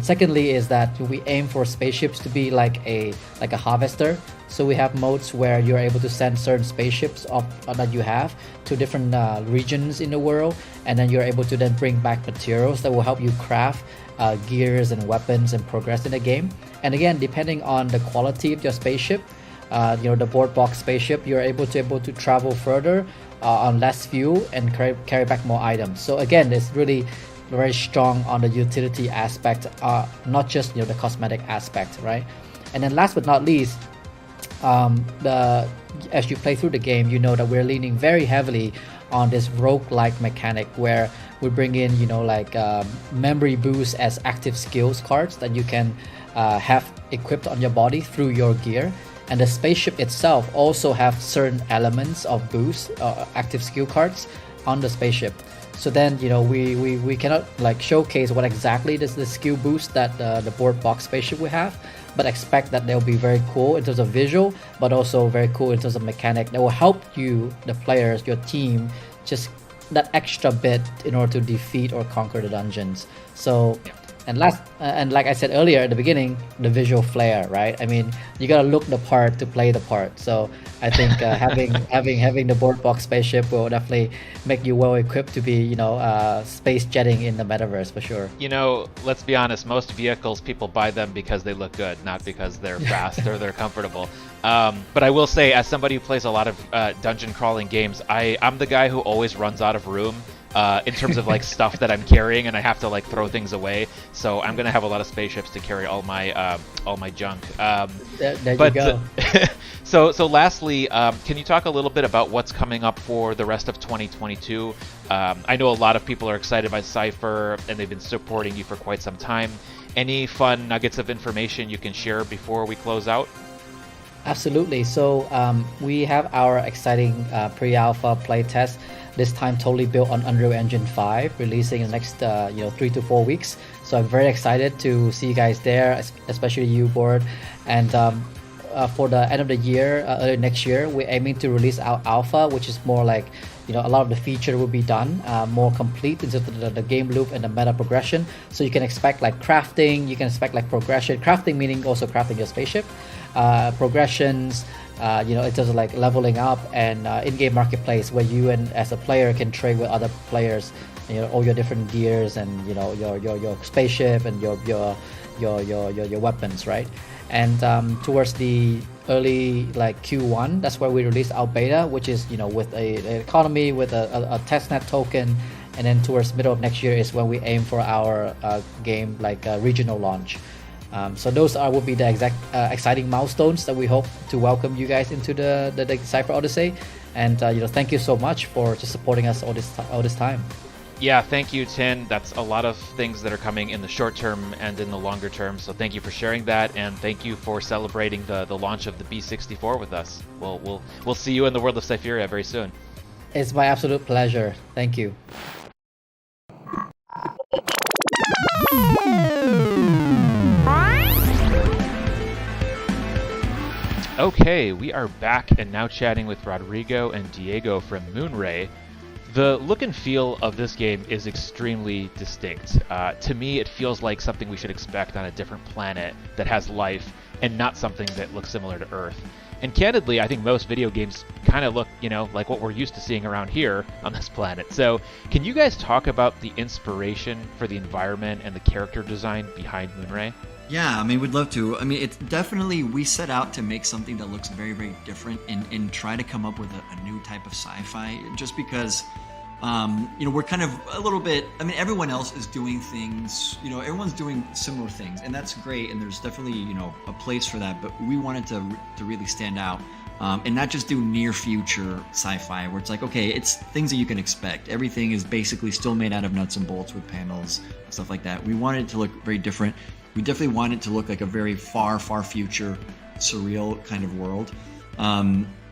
Secondly is that we aim for spaceships to be like a harvester. So we have modes where you're able to send certain spaceships that you have to different regions in the world, and then you're able to then bring back materials that will help you craft gears and weapons and progress in the game. And again, depending on the quality of your spaceship, you know, the board box spaceship, you're able to travel further on less fuel and carry back more items. So again, it's really very strong on the utility aspect, not just, you know, the cosmetic aspect, right? And then last but not least, as you play through the game, you know that we're leaning very heavily on this roguelike mechanic where we bring in, you know, like memory boost as active skills cards that you can have equipped on your body through your gear. And the spaceship itself also have certain elements of boost, active skill cards on the spaceship. So then, you know, we cannot like showcase what exactly is the skill boost that the board box spaceship will have, but expect that they'll be very cool in terms of visual, but also very cool in terms of mechanic that will help you, the players, your team, just that extra bit in order to defeat or conquer the dungeons. So And like I said earlier at the beginning, the visual flair, right? I mean, you gotta look the part to play the part. So I think having the board box spaceship will definitely make you well equipped to be, space jetting in the metaverse for sure. Let's be honest, most vehicles people buy them because they look good, not because they're fast or they're comfortable. But I will say, as somebody who plays a lot of dungeon crawling games, I'm the guy who always runs out of room in terms of like stuff that I'm carrying, and I have to like throw things away. So I'm gonna have a lot of spaceships to carry all my junk. There you go. So lastly, can you talk a little bit about what's coming up for the rest of 2022? I know a lot of people are excited by Cypher, and they've been supporting you for quite some time. Any fun nuggets of information you can share before we close out? Absolutely. So we have our exciting pre-alpha playtest, this time totally built on Unreal Engine 5, releasing in the next 3 to 4 weeks. So I'm very excited to see you guys there, especially you, Board. And for the end of the year, early next year, we're aiming to release our alpha, which is more like, a lot of the feature will be done more complete into the game loop and the meta progression. So you can expect like crafting, you can expect like progression, crafting meaning also crafting your spaceship, progressions, it does like leveling up, and in-game marketplace where you and as a player can trade with other players, all your different gears and your spaceship and your weapons, right? And towards the early like Q1, that's where we release our beta, which is with an economy with a testnet token, and then towards middle of next year is when we aim for our game like regional launch. So those will be the exact exciting milestones that we hope to welcome you guys into the Cypher Odyssey. And thank you so much for just supporting us all this time. Yeah, thank you, Tin. That's a lot of things that are coming in the short term and in the longer term. So thank you for sharing that, and thank you for celebrating the launch of the B64 with us. We'll see you in the world of Cypheria very soon. It's my absolute pleasure. Thank you. Okay, we are back and now chatting with Rodrigo and Diego from Moonray. The look and feel of this game is extremely distinct. To me, it feels like something we should expect on a different planet that has life, and not something that looks similar to Earth. And candidly, I think most video games kind of look, like what we're used to seeing around here on this planet. So, can you guys talk about the inspiration for the environment and the character design behind Moonray? Yeah, we'd love to. It's definitely, we set out to make something that looks very, very different and try to come up with a new type of sci-fi, just because, we're kind of a little bit, everyone else is doing things, everyone's doing similar things, and that's great, and there's definitely, a place for that, but we wanted to really stand out. And not just do near future sci-fi where it's like, okay, it's things that you can expect. Everything is basically still made out of nuts and bolts with panels and stuff like that. We wanted it to look very different. We definitely want it to look like a very far, far future, surreal kind of world.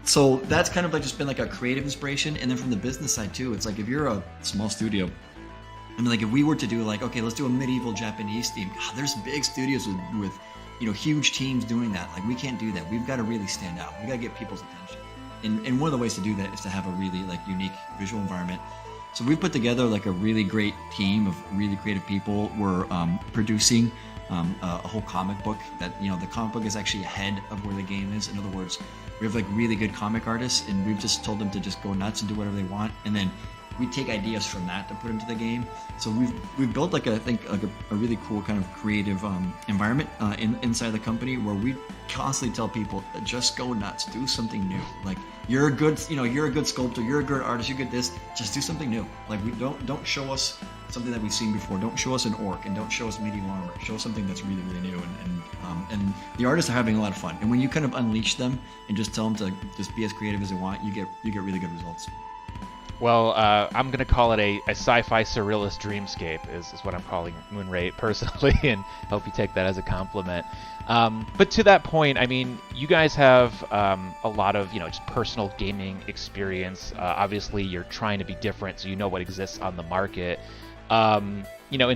So that's kind of like just been like a creative inspiration. And then from the business side too, it's like if you're a small studio, if we were to do like, okay, let's do a medieval Japanese theme. God, there's big studios with huge teams doing that. Like we can't do that. We've got to really stand out. We got to get people's attention. And one of the ways to do that is to have a really like unique visual environment. So we've put together like a really great team of really creative people. We're producing a whole comic book that, the comic book is actually ahead of where the game is. In other words, we have like really good comic artists, and we've just told them to just go nuts and do whatever they want. And then we take ideas from that to put into the game. So we've built like a really cool kind of creative environment inside the company where we constantly tell people, just go nuts, do something new. Like you're a good sculptor, you're a good artist, you're good this, just do something new. Like we don't show us something that we've seen before. Don't show us an orc, and don't show us medieval armor. Show us something that's really, really new. And the artists are having a lot of fun. And when you kind of unleash them and just tell them to just be as creative as they want, you get really good results. Well, I'm going to call it a sci-fi surrealist dreamscape is what I'm calling Moonray personally, and hope you take that as a compliment. But to that point, you guys have a lot of, just personal gaming experience. Obviously, you're trying to be different, so you know what exists on the market. In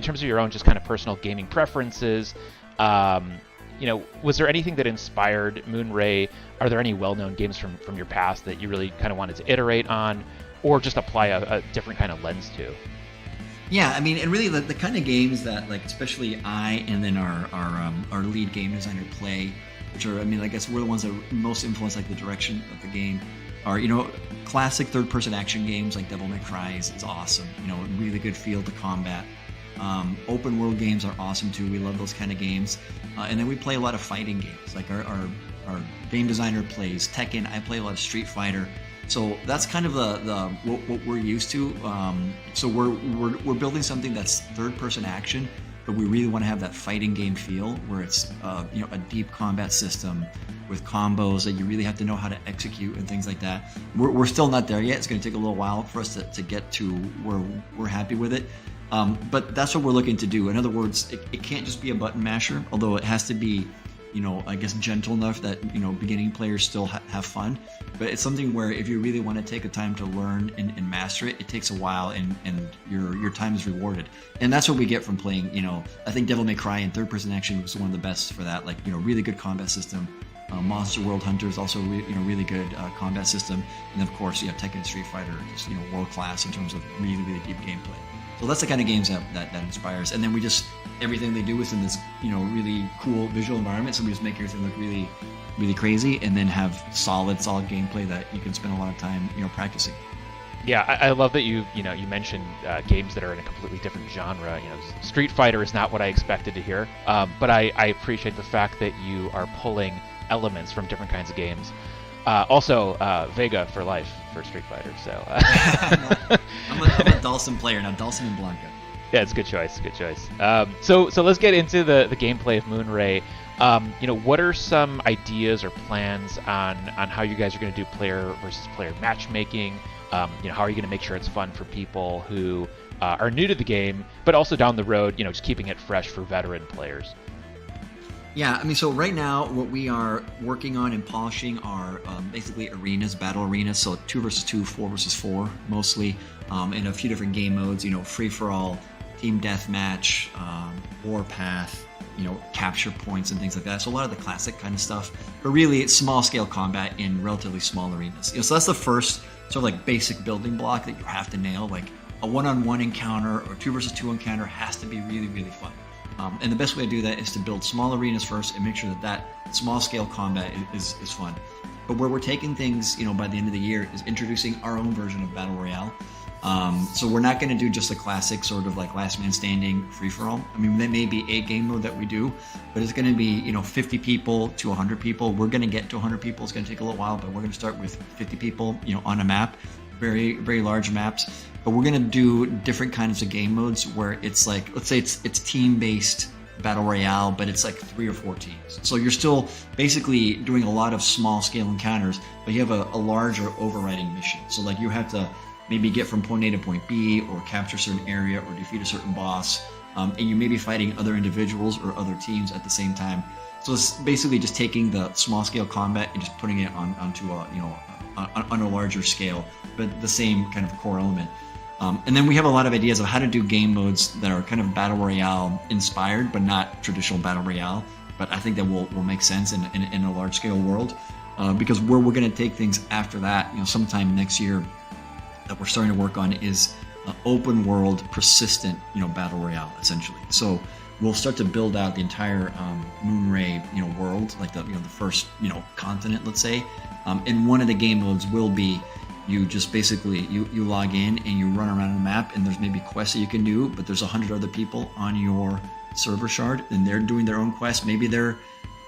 terms of your own just kind of personal gaming preferences, was there anything that inspired Moonray? Are there any well-known games from your past that you really kind of wanted to iterate on, or just apply a different kind of lens to? Yeah, I mean, and really the kind of games that, like, especially I and then our lead game designer play, which are, I mean, I guess we're the ones that most influence like the direction of the game, are, you know, classic third-person action games like Devil May Cry is awesome. You know, really good feel to combat. Open world games are awesome too. We love those kind of games. And then we play a lot of fighting games. Like our game designer plays Tekken. I play a lot of Street Fighter. So that's kind of the what we're used to. So we're building something that's third-person action, but we really want to have that fighting game feel where it's you know, a deep combat system with combos that you really have to know how to execute and things like that. We're still not there yet. It's going to take a little while for us to get to where we're happy with it. But that's what we're looking to do. In other words, it can't just be a button masher, although it has to be, you know, I guess gentle enough that, you know, beginning players still have fun. But it's something where if you really want to take the time to learn and master it, it takes a while, and your time is rewarded. And that's what we get from playing, you know, I think Devil May Cry in third-person action was one of the best for that. Like, you know, really good combat system. Monster World Hunter is also really good combat system. And of course, you have Tekken and Street Fighter, just, you know, world class in terms of really deep gameplay. So that's the kind of games that inspires. And then we just, everything they do within this, you know, really cool visual environment. So we just make everything look really crazy, and then have solid gameplay that you can spend a lot of time, you know, practicing. Yeah, I love that you mentioned games that are in a completely different genre. You know, Street Fighter is not what I expected to hear, but I appreciate the fact that you are pulling elements from different kinds of games. Also, Vega for life for Street Fighter. So I'm a Dhalsim player now, Dhalsim and Blanca. Yeah, it's a good choice. Good choice. So let's get into the gameplay of Moonray. You know, what are some ideas or plans on how you guys are going to do player versus player matchmaking? You know, how are you going to make sure it's fun for people who are new to the game, but also down the road, you know, just keeping it fresh for veteran players? Yeah, I mean, so right now what we are working on and polishing are basically arenas, battle arenas. So 2 versus 2, 4 versus 4 mostly, in a few different game modes. You know, free for all, team deathmatch, warpath, you know, capture points and things like that. So a lot of the classic kind of stuff, but really it's small scale combat in relatively small arenas. You know, so that's the first sort of like basic building block that you have to nail. Like a one-on-one encounter or 2 versus 2 encounter has to be really fun. And the best way to do that is to build small arenas first and make sure that small scale combat is fun. But where we're taking things, you know, by the end of the year is introducing our own version of Battle Royale. So we're not going to do just a classic sort of like last man standing free-for-all. I mean, that may be a game mode that we do, but it's going to be, you know, 50 people to 100 people. We're going to get to 100 people. It's going to take a little while, but we're going to start with 50 people, you know, on a map, very large maps. But we're going to do different kinds of game modes where it's like, let's say it's team-based Battle Royale, but it's like 3 or 4 teams. So you're still basically doing a lot of small-scale encounters, but you have a larger overriding mission. So like you have to maybe get from point A to point B, or capture a certain area, or defeat a certain boss, and you may be fighting other individuals or other teams at the same time. So it's basically just taking the small-scale combat and just putting it onto a, you know, on a larger scale, but the same kind of core element. And then we have a lot of ideas of how to do game modes that are kind of Battle Royale inspired, but not traditional Battle Royale. But I think that will make sense in a large scale world, because where we're going to take things after that, you know, sometime next year that we're starting to work on is open world, persistent, you know, Battle Royale essentially. So we'll start to build out the entire Moonray, you know, world, like the, you know, the first, you know, continent, let's say. And one of the game modes will be you just basically you log in and you run around the map, and there's maybe quests that you can do, but there's 100 other people on your server shard and they're doing their own quests. Maybe they're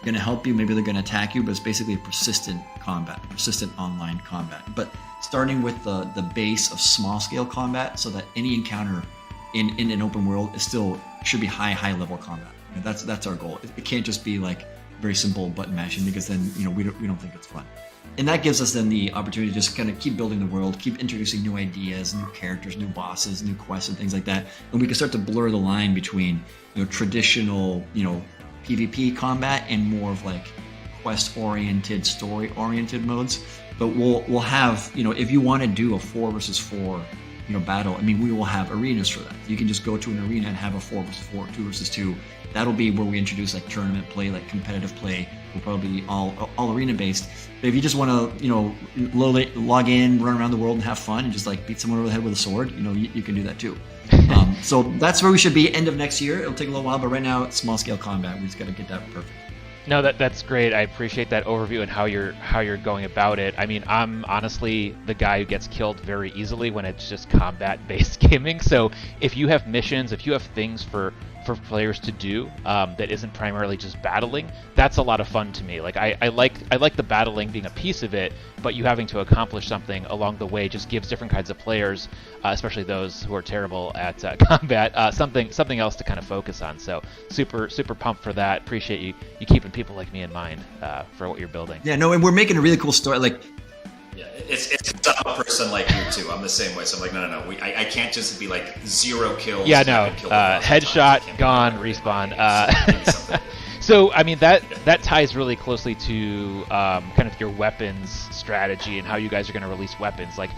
going to help you, maybe they're going to attack you, but it's basically a persistent combat, persistent online combat. But starting with the base of small scale combat, so that any encounter in an open world is still should be high level combat. And that's our goal. It can't just be like very simple button mashing, because then, you know, we don't think it's fun. And that gives us then the opportunity to just kind of keep building the world, keep introducing new ideas, new characters, new bosses, new quests, and things like that. And we can start to blur the line between, you know, traditional, you know, PvP combat and more of like quest-oriented, story-oriented modes. But we'll have, you know, if you want to do a 4 versus 4, you know, battle, I mean, we will have arenas for that. You can just go to an arena and have a 4 versus 4, 2 versus 2. That'll be where we introduce like tournament play, like competitive play, will probably be all arena based. But if you just want to, log in, run around the world, and have fun, and just like beat someone over the head with a sword, you can do that too. So that's where we should be end of next year. It'll take a little while, but right now it's small scale combat. We just got to get that perfect. No, that's great. I appreciate that overview and how you're going about it. I mean, I'm honestly the guy who gets killed very easily when it's just combat-based gaming. So if you have missions, if you have things for players to do that isn't primarily just battling, that's a lot of fun to me. Like I like the battling being a piece of it, but you having to accomplish something along the way just gives different kinds of players, especially those who are terrible at combat, something else to kind of focus on. So super pumped for that. Appreciate you keeping people like me in mind for what you're building. Yeah, no, and we're making a really cool story. Like, yeah, it's I'm a person like you too. I'm the same way. So I'm like, no. I can't just be like 0 kills. Yeah, no. Headshot, gone, respawn. So I mean that ties really closely to kind of your weapons strategy and how you guys are going to release weapons. Like,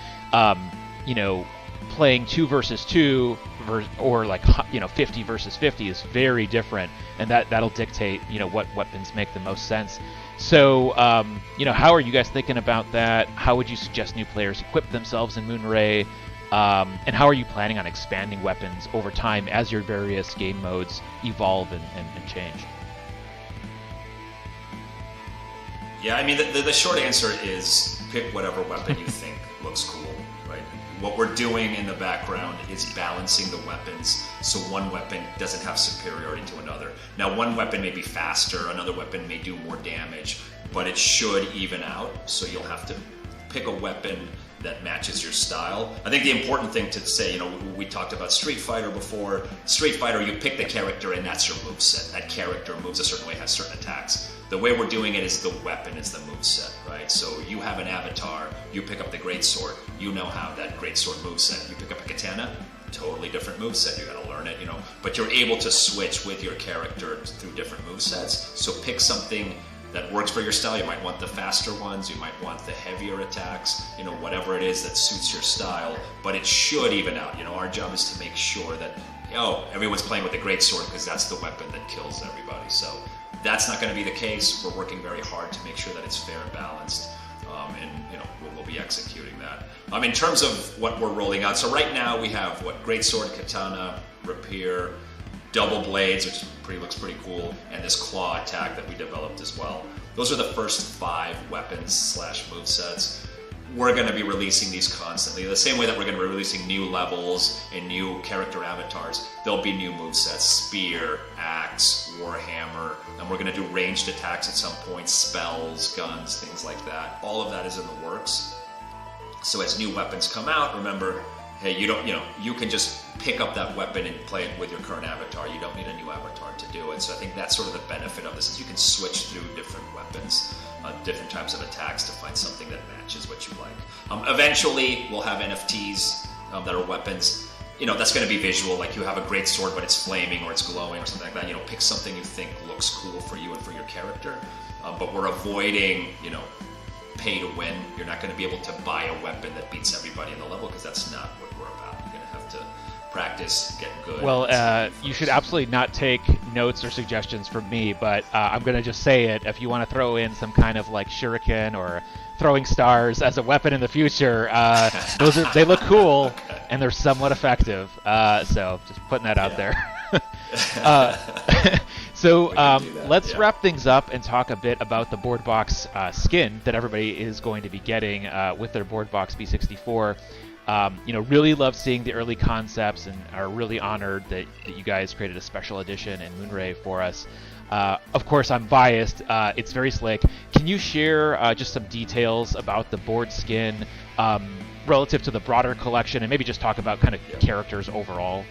playing 2 versus 2 or like 50 versus 50 is very different, and that'll dictate what weapons make the most sense. So how are you guys thinking about that? How would you suggest new players equip themselves in Moonray? And how are you planning on expanding weapons over time as your various game modes evolve and change? Yeah, I mean, the short answer is pick whatever weapon you think looks cool, right? What we're doing in the background is balancing the weapons so one weapon doesn't have superiority to another. Now, one weapon may be faster, another weapon may do more damage, but it should even out, so you'll have to pick a weapon that matches your style. I think the important thing to say, we talked about Street Fighter before. Street Fighter, you pick the character and that's your moveset. That character moves a certain way, has certain attacks. The way we're doing it is the weapon is the moveset, right? So you have an avatar, you pick up the greatsword, you know how that greatsword moveset. You pick up a katana, totally different moveset. You gotta learn it, but you're able to switch with your character through different movesets. So pick something that works for your style. You might want the faster ones, you might want the heavier attacks, whatever it is that suits your style, but it should even out. Our job is to make sure that, everyone's playing with the greatsword because that's the weapon that kills everybody. So that's not going to be the case. We're working very hard to make sure that it's fair and balanced, and we'll be executing that. In terms of what we're rolling out, so right now we have greatsword, katana, rapier, double blades, which looks pretty cool, and this claw attack that we developed as well. Those are the first 5 weapons / movesets. We're going to be releasing these constantly. The same way that we're going to be releasing new levels and new character avatars, there'll be new movesets: spear, axe, warhammer, and we're going to do ranged attacks at some point, spells, guns, things like that. All of that is in the works. So as new weapons come out, remember, hey, you can just pick up that weapon and play it with your current avatar. You don't need a new avatar to do it. So I think that's sort of the benefit of this, is you can switch through different weapons, different types of attacks to find something that matches what you like. Eventually, we'll have NFTs that are weapons. That's going to be visual, like you have a great sword, but it's flaming or it's glowing or something like that. Pick something you think looks cool for you and for your character. But we're avoiding, pay to win. You're not going to be able to buy a weapon that beats everybody in the level, because that's not what we're about. You're going to have to practice, get good. Well, you should absolutely not take notes or suggestions from me, but I'm going to just say it. If you want to throw in some kind of like shuriken or throwing stars as a weapon in the future, they look cool, okay, and they're somewhat effective. So just putting that out there. So let's wrap things up and talk a bit about the board box skin that everybody is going to be getting with their board box B64. Really love seeing the early concepts and are really honored that you guys created a special edition in Moonray for us. Of course, I'm biased. It's very slick. Can you share just some details about the board skin relative to the broader collection, and maybe just talk about kind of characters overall?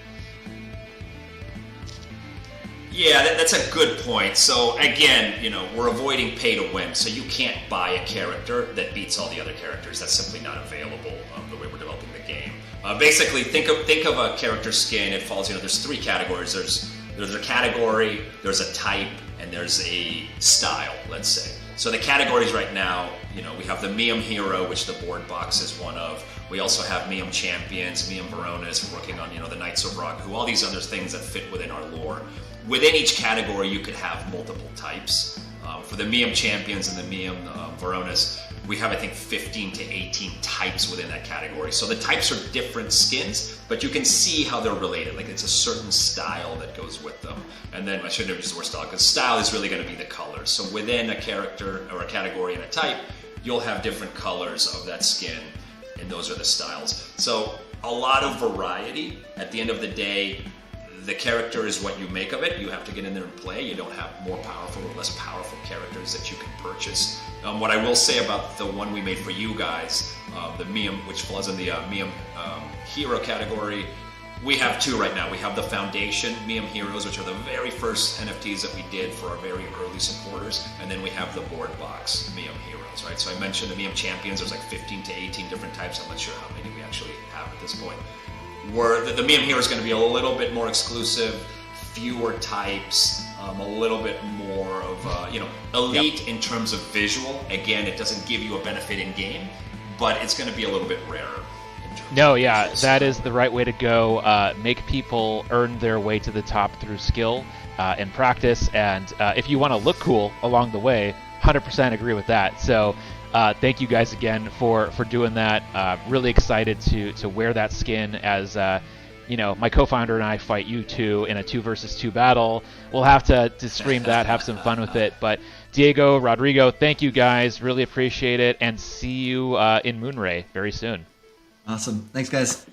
Yeah, that's a good point. So again, we're avoiding pay to win. So you can't buy a character that beats all the other characters. That's simply not available the way we're developing the game. Basically, think of a character skin. It falls, there's 3 categories. There's a category, there's a type, and there's a style, let's say. So the categories right now, we have the Mium Hero, which the board box is one of. We also have Mium Champions, Mium Veronas, working on the Knights of Ragu, all these other things that fit within our lore. Within each category, you could have multiple types. For the Mium Champions and the Mium Veronas, we have, I think, 15 to 18 types within that category. So the types are different skins, but you can see how they're related. Like, it's a certain style that goes with them. And then I shouldn't have used the word style, because style is really going to be the colors. So within a character or a category and a type, you'll have different colors of that skin, and those are the styles. So a lot of variety. At the end of the day, the character is what you make of it. You have to get in there and play. You don't have more powerful or less powerful characters that you can purchase. What I will say about the one we made for you guys, the Mium, which falls in the Mium Hero category, we have two right now. We have the Foundation Mium Heroes, which are the very first NFTs that we did for our very early supporters, and then we have the board box Mium Heroes, right? So I mentioned the Mium Champions. There's like 15 to 18 different types. I'm not sure how many we actually have at this point. Where the Mium Hero is going to be a little bit more exclusive, fewer types, a little bit more of elite in terms of visual. Again, it doesn't give you a benefit in game, but it's going to be a little bit rarer. No, yeah, that is the right way to go. Make people earn their way to the top through skill and practice, and if you want to look cool along the way, 100% agree with that. So thank you guys again for doing that. Really excited to wear that skin as my co-founder and I fight you two in a 2 versus 2 battle. We'll have to stream that, have some fun with it. But Diego, Rodrigo, thank you guys. Really appreciate it, and see you in Moonray very soon. Awesome. Thanks, guys.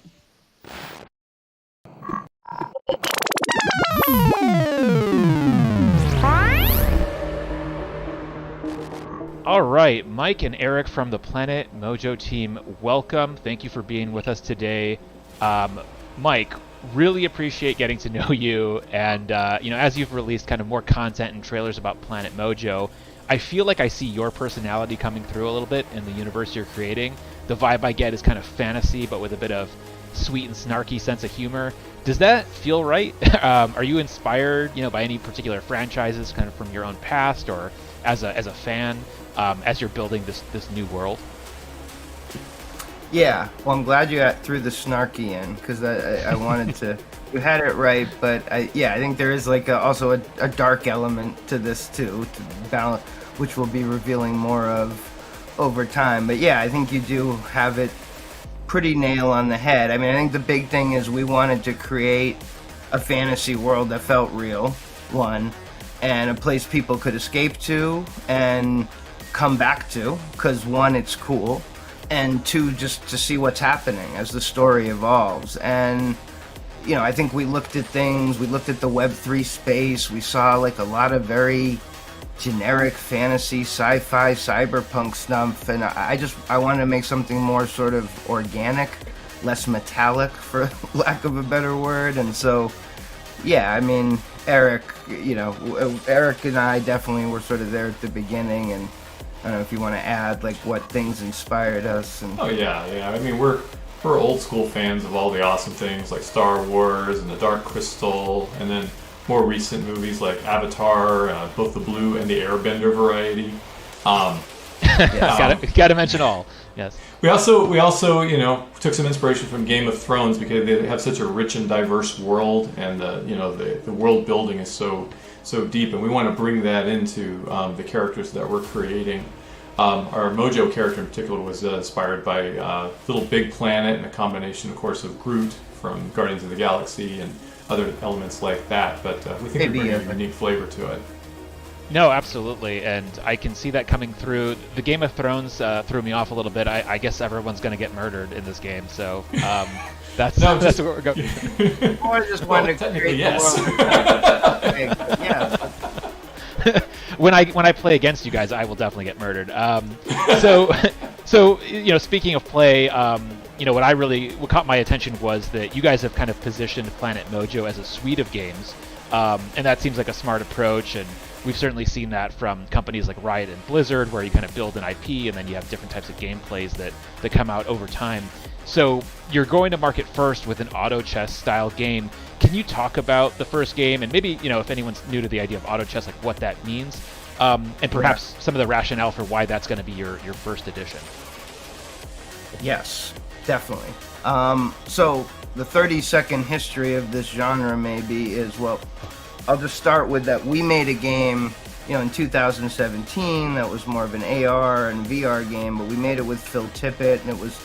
All right, Mike and Eric from the Planet Mojo team, welcome. Thank you for being with us today. Mike, really appreciate getting to know you, and as you've released kind of more content and trailers about Planet Mojo, I feel like I see your personality coming through a little bit in the universe you're creating. The vibe I get is kind of fantasy, but with a bit of sweet and snarky sense of humor. Does that feel right? Are you inspired, by any particular franchises, kind of from your own past, or as a fan, as you're building this new world? Yeah, well, I'm glad you threw the snarky in, because I wanted to. You had it right, but I think there is also a dark element to this too, to balance, which we'll be revealing more of over time. But yeah, I think you do have it pretty nail on the head. I mean, I think the big thing is we wanted to create a fantasy world that felt real, one, and a place people could escape to and come back to, because one, it's cool, and two, just to see what's happening as the story evolves. And I think we looked at things, we looked at the Web3 space, we saw a lot of very generic fantasy, sci-fi, cyberpunk stuff, and I wanted to make something more sort of organic, less metallic, for lack of a better word. And so, yeah, I mean, Eric and I definitely were sort of there at the beginning, and I don't know if you want to add what things inspired us. And Oh yeah. I mean, we're old school fans of all the awesome things like Star Wars and the Dark Crystal, and then more recent movies like Avatar, both the blue and the Airbender variety. Got to mention all. Yes. We also took some inspiration from Game of Thrones, because they have such a rich and diverse world, and the world building is so deep, and we want to bring that into the characters that we're creating. Our Mojo character in particular was inspired by Little Big Planet, and a combination, of course, of Groot from Guardians of the Galaxy and other elements like that. But we think we bring a unique flavor to it. No, absolutely, and I can see that coming through. The Game of Thrones threw me off a little bit. I guess everyone's going to get murdered in this game, so that's what we're going. I just wanted to create the world. Yeah. When I play against you guys, I will definitely get murdered. So speaking of play, what caught my attention was that you guys have kind of positioned Planet Mojo as a suite of games, and that seems like a smart approach. And we've certainly seen that from companies like Riot and Blizzard, where you kind of build an IP and then you have different types of gameplays that come out over time. So you're going to market first with an auto chess style game. Can you talk about the first game, and maybe if anyone's new to the idea of auto chess, what that means, and perhaps some of the rationale for why that's going to be your first edition? Yes, definitely. So the 30-second history of this genre maybe is, well, I'll just start with that. We made a game, in 2017 that was more of an AR and VR game, but we made it with Phil Tippett, and it was,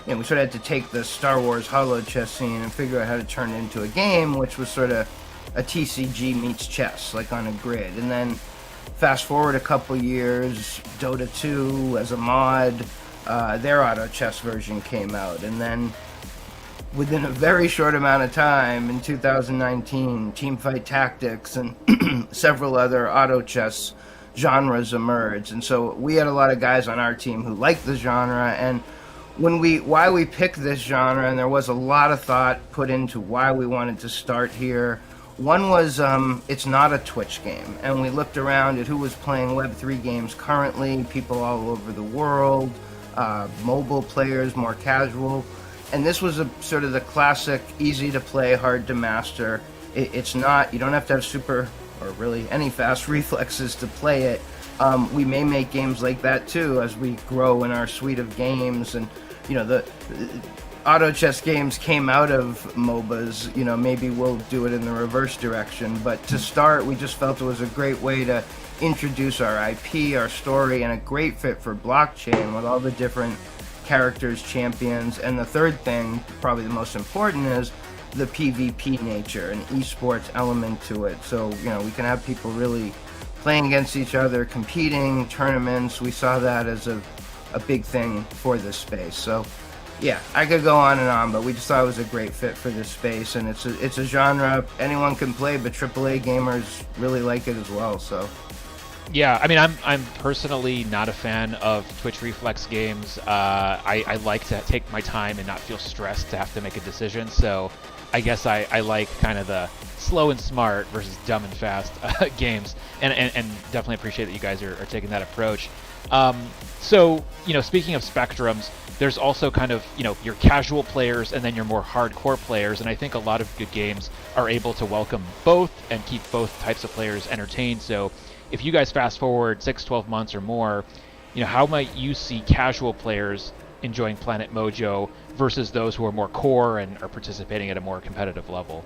we sort of had to take the Star Wars holo chess scene and figure out how to turn it into a game, which was sort of a TCG meets chess, like on a grid. And then fast forward a couple years, Dota 2 as a mod, their auto chess version came out, and then within a very short amount of time in 2019, Teamfight Tactics and several other auto chess genres emerged. And so we had a lot of guys on our team who liked the genre, and why we picked this genre, and there was a lot of thought put into why we wanted to start here. One was it's not a Twitch game, and we looked around at who was playing Web3 games currently, people all over the world, mobile players, more casual. And this was a sort of the classic, easy to play, hard to master. It's not, you don't have to have super or really any fast reflexes to play it. We may make games like that too as we grow in our suite of games. And, the auto chess games came out of MOBAs. Maybe we'll do it in the reverse direction. But to start, we just felt it was a great way to introduce our IP, our story, and a great fit for blockchain with all the different characters, champions. And the third thing, probably the most important, is the PvP nature and esports element to it. So, we can have people really playing against each other, competing, tournaments. We saw that as a big thing for this space. So, yeah, I could go on and on, but we just thought it was a great fit for this space. And it's a genre anyone can play, but AAA gamers really like it as well. So. Yeah, I mean, I'm personally not a fan of Twitch reflex games. I like to take my time and not feel stressed to have to make a decision. So I guess I like kind of the slow and smart versus dumb and fast games, and definitely appreciate that you guys are taking that approach. So speaking of spectrums, there's also kind of your casual players and then your more hardcore players, and I think a lot of good games are able to welcome both and keep both types of players entertained. So if you guys fast forward 6-12 months or more, how might you see casual players enjoying Planet Mojo versus those who are more core and are participating at a more competitive level?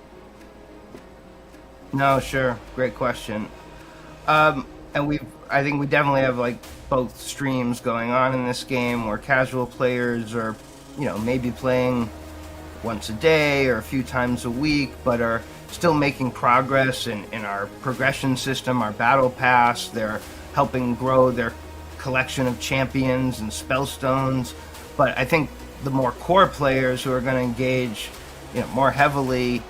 No, sure. Great question. And I think we definitely have both streams going on in this game where casual players are, maybe playing once a day or a few times a week, but are still making progress in our progression system, our battle pass. They're helping grow their collection of champions and spellstones. But I think the more core players who are going to engage more heavily,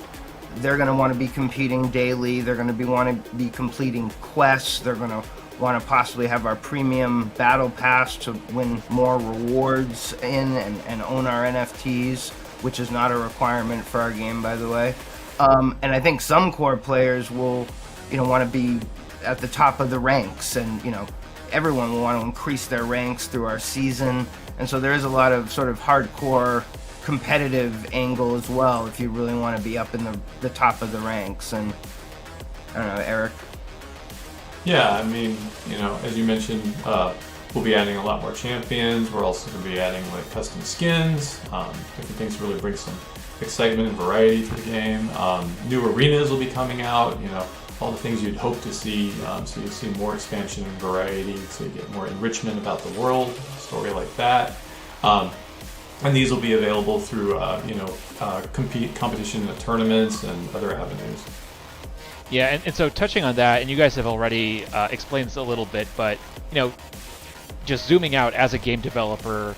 they're going to want to be competing daily. They're going to want to be completing quests. They're going to want to possibly have our premium battle pass to win more rewards and own our NFTs, which is not a requirement for our game, by the way. And I think some core players will, want to be at the top of the ranks, and everyone will want to increase their ranks through our season. And so there is a lot of sort of hardcore competitive angle as well if you really want to be up in the top of the ranks. And I don't know, Eric. Yeah, I mean, as you mentioned, we'll be adding a lot more champions. We're also going to be adding custom skins, different things to really bring some excitement and variety to the game. New arenas will be coming out, all the things you'd hope to see. So you see more expansion and variety, so you get more enrichment about the world, a story like that. And these will be available through, competition tournaments and other avenues. Yeah, and so touching on that, and you guys have already explained this a little bit, but just zooming out as a game developer,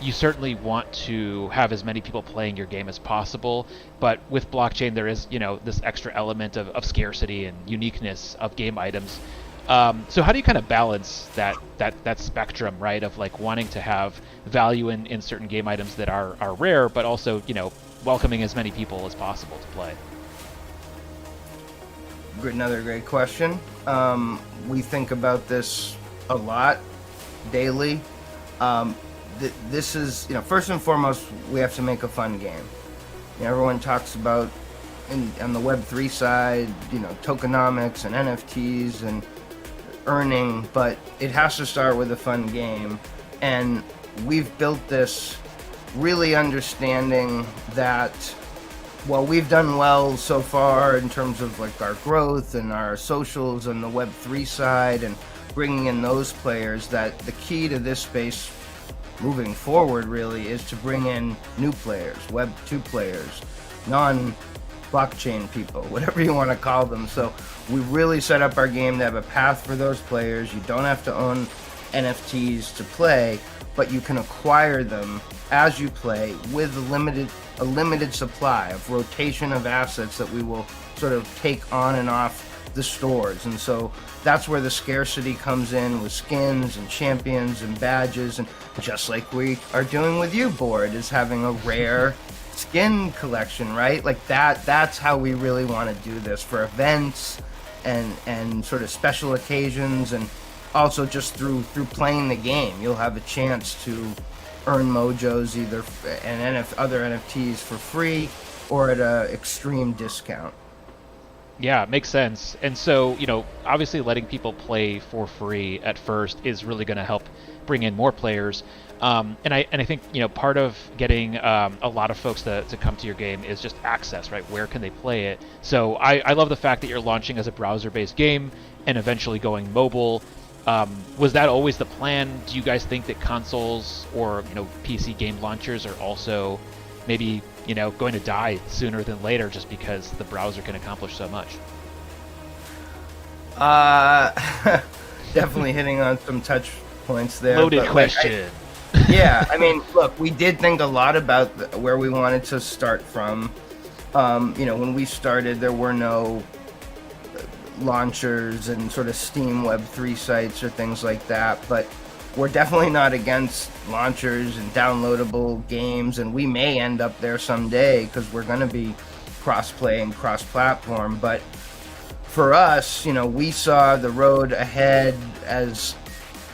you certainly want to have as many people playing your game as possible, but with blockchain there is this extra element of scarcity and uniqueness of game items. So how do you kind of balance that spectrum, right, of wanting to have value in certain game items that are rare, but also welcoming as many people as possible to play? Another great question. We think about this a lot daily. This is, first and foremost, we have to make a fun game. Everyone talks about, on the Web3 side, tokenomics and NFTs and earning, but it has to start with a fun game. And we've built this really understanding that while we've done well so far in terms of like our growth and our socials and the Web3 side and bringing in those players, that the key to this space moving forward really is to bring in new players, Web2 players, non-blockchain people, whatever you want to call them. So we really set up our game to have a path for those players. You don't have to own NFTs to play, but you can acquire them as you play with a limited supply of rotation of assets that we will sort of take on and off the stores. And so that's where the scarcity comes in with skins and champions and badges, and just like we are doing with you, Board, is having a rare skin collection, right? Like that's how we really want to do this for events and sort of special occasions, and also just through playing the game. You'll have a chance to earn mojos either and other NFTs for free or at an extreme discount. Yeah, makes sense. And so, obviously letting people play for free at first is really going to help bring in more players. And I think, part of getting a lot of folks to come to your game is just access, right? Where can they play it? So I love the fact that you're launching as a browser-based game and eventually going mobile. Was that always the plan? Do you guys think that consoles or, PC game launchers are also maybe, going to die sooner than later just because the browser can accomplish so much? Definitely hitting on some touch points there. Loaded question. Look, we did think a lot about where we wanted to start from. When we started, there were no launchers and sort of Steam Web3 sites or things like that, but we're definitely not against launchers and downloadable games, and we may end up there someday because we're going to be cross-play and cross-platform. But for us, we saw the road ahead as,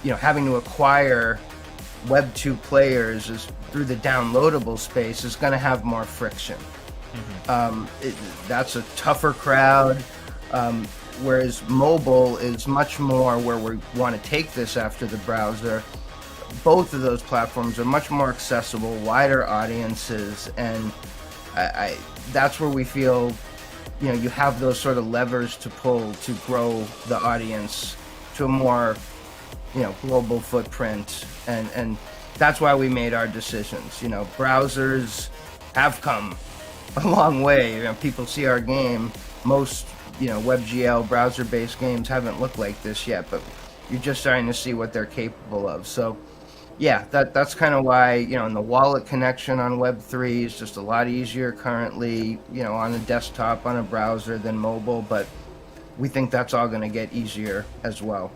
having to acquire Web2 players is through the downloadable space is going to have more friction. Mm-hmm. That's a tougher crowd. Whereas mobile is much more where we want to take this after the browser. Both of those platforms are much more accessible, wider audiences, and that's where we feel, you have those sort of levers to pull to grow the audience to a more, global footprint, and that's why we made our decisions. Browsers have come a long way. People see our game. Most WebGL browser-based games haven't looked like this yet, but you're just starting to see what they're capable of. So, yeah, that's kind of why, and the wallet connection on Web3 is just a lot easier currently, on a desktop, on a browser than mobile, but we think that's all going to get easier as well.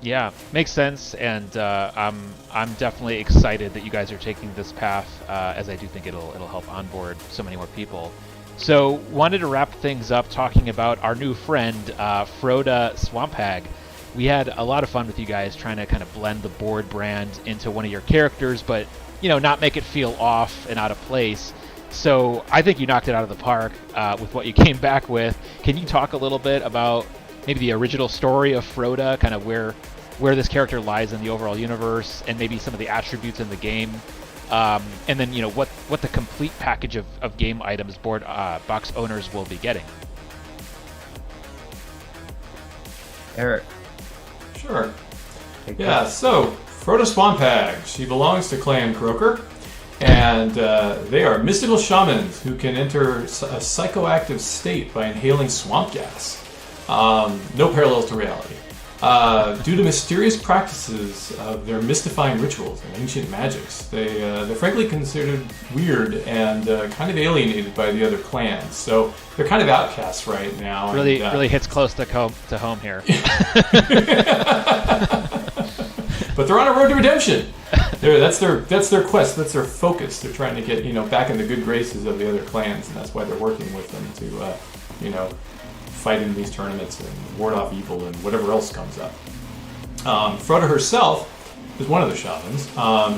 Yeah, makes sense, and I'm definitely excited that you guys are taking this path, as I do think it'll help onboard so many more people. So, wanted to wrap things up talking about our new friend, Froda Swamphag. We had a lot of fun with you guys trying to kind of blend the Board brand into one of your characters, but, not make it feel off and out of place. So, I think you knocked it out of the park with what you came back with. Can you talk a little bit about maybe the original story of Froda, kind of where this character lies in the overall universe, and maybe some of the attributes in the game? And then, what the complete package of game items board box owners will be getting. Eric. Sure. Yeah, so, Froda Swamphag. She belongs to Clan Croaker, and they are mystical shamans who can enter a psychoactive state by inhaling swamp gas. No parallels to reality. Due to mysterious practices of their mystifying rituals and ancient magics, they're frankly considered weird and kind of alienated by the other clans. So they're kind of outcasts right now. Really hits close to home here. But they're on a road to redemption. That's their quest. That's their focus. They're trying to get back in the good graces of the other clans, and that's why they're working with them to fight in these tournaments and ward off evil and whatever else comes up. Froda herself is one of the shamans.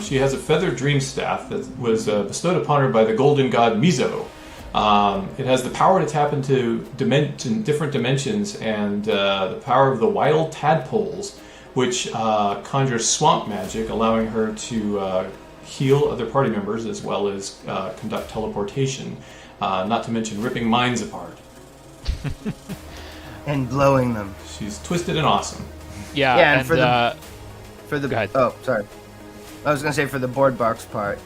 She has a feathered dream staff that was bestowed upon her by the golden god Mizo. It has the power to tap into different dimensions and the power of the wild tadpoles which conjures swamp magic, allowing her to heal other party members as well as conduct teleportation, not to mention ripping minds apart. And blowing them. She's twisted and awesome. Yeah, Yeah, and and for the go ahead. oh, sorry. I was gonna say for the board box part.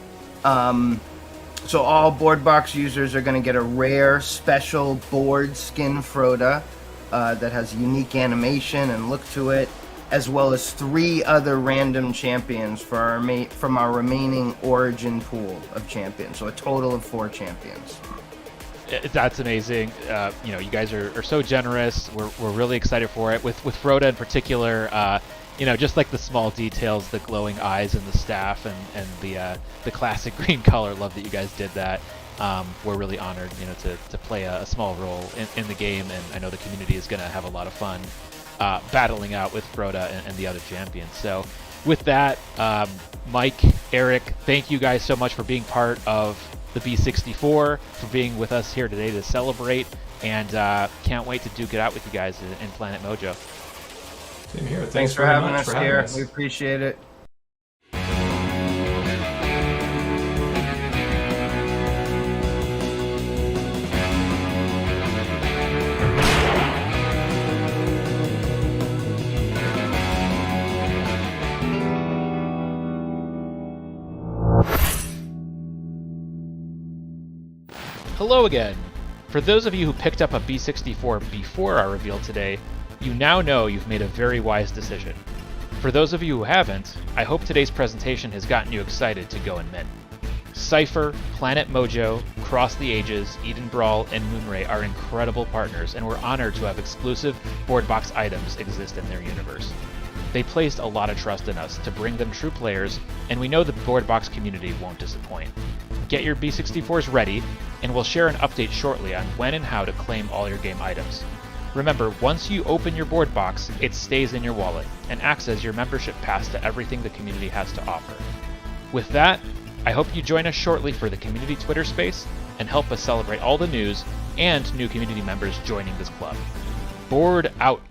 So all board box users are gonna get a rare special board skin Froda that has unique animation and look to it, as well as 3 other random champions for from our remaining origin pool of champions. So a total of 4 champions. That's amazing. You guys are so generous. We're really excited for it. With Froda in particular, just like the small details, the glowing eyes and the staff and the classic green color. Love that you guys did that. We're really honored, to play a small role in the game, and I know the community is going to have a lot of fun battling out with Froda and the other champions. So with that, Mike, Eric, thank you guys so much for being part of the B64, for being with us here today to celebrate, and can't wait to duke it out with you guys in Planet Mojo. Same here. Thanks for very having much us for having here. us. We appreciate it. Hello again! For those of you who picked up a B64 before our reveal today, you now know you've made a very wise decision. For those of you who haven't, I hope today's presentation has gotten you excited to go and mint. Cypher, Planet Mojo, Cross the Ages, Eden Brawl, and Moonray are incredible partners, and we're honored to have exclusive board box items exist in their universe. They placed a lot of trust in us to bring them true players, and we know the board box community won't disappoint. Get your B64s ready, and we'll share an update shortly on when and how to claim all your game items. Remember, once you open your board box, it stays in your wallet and acts as your membership pass to everything the community has to offer. With that, I hope you join us shortly for the community Twitter space and help us celebrate all the news and new community members joining this club. Board out!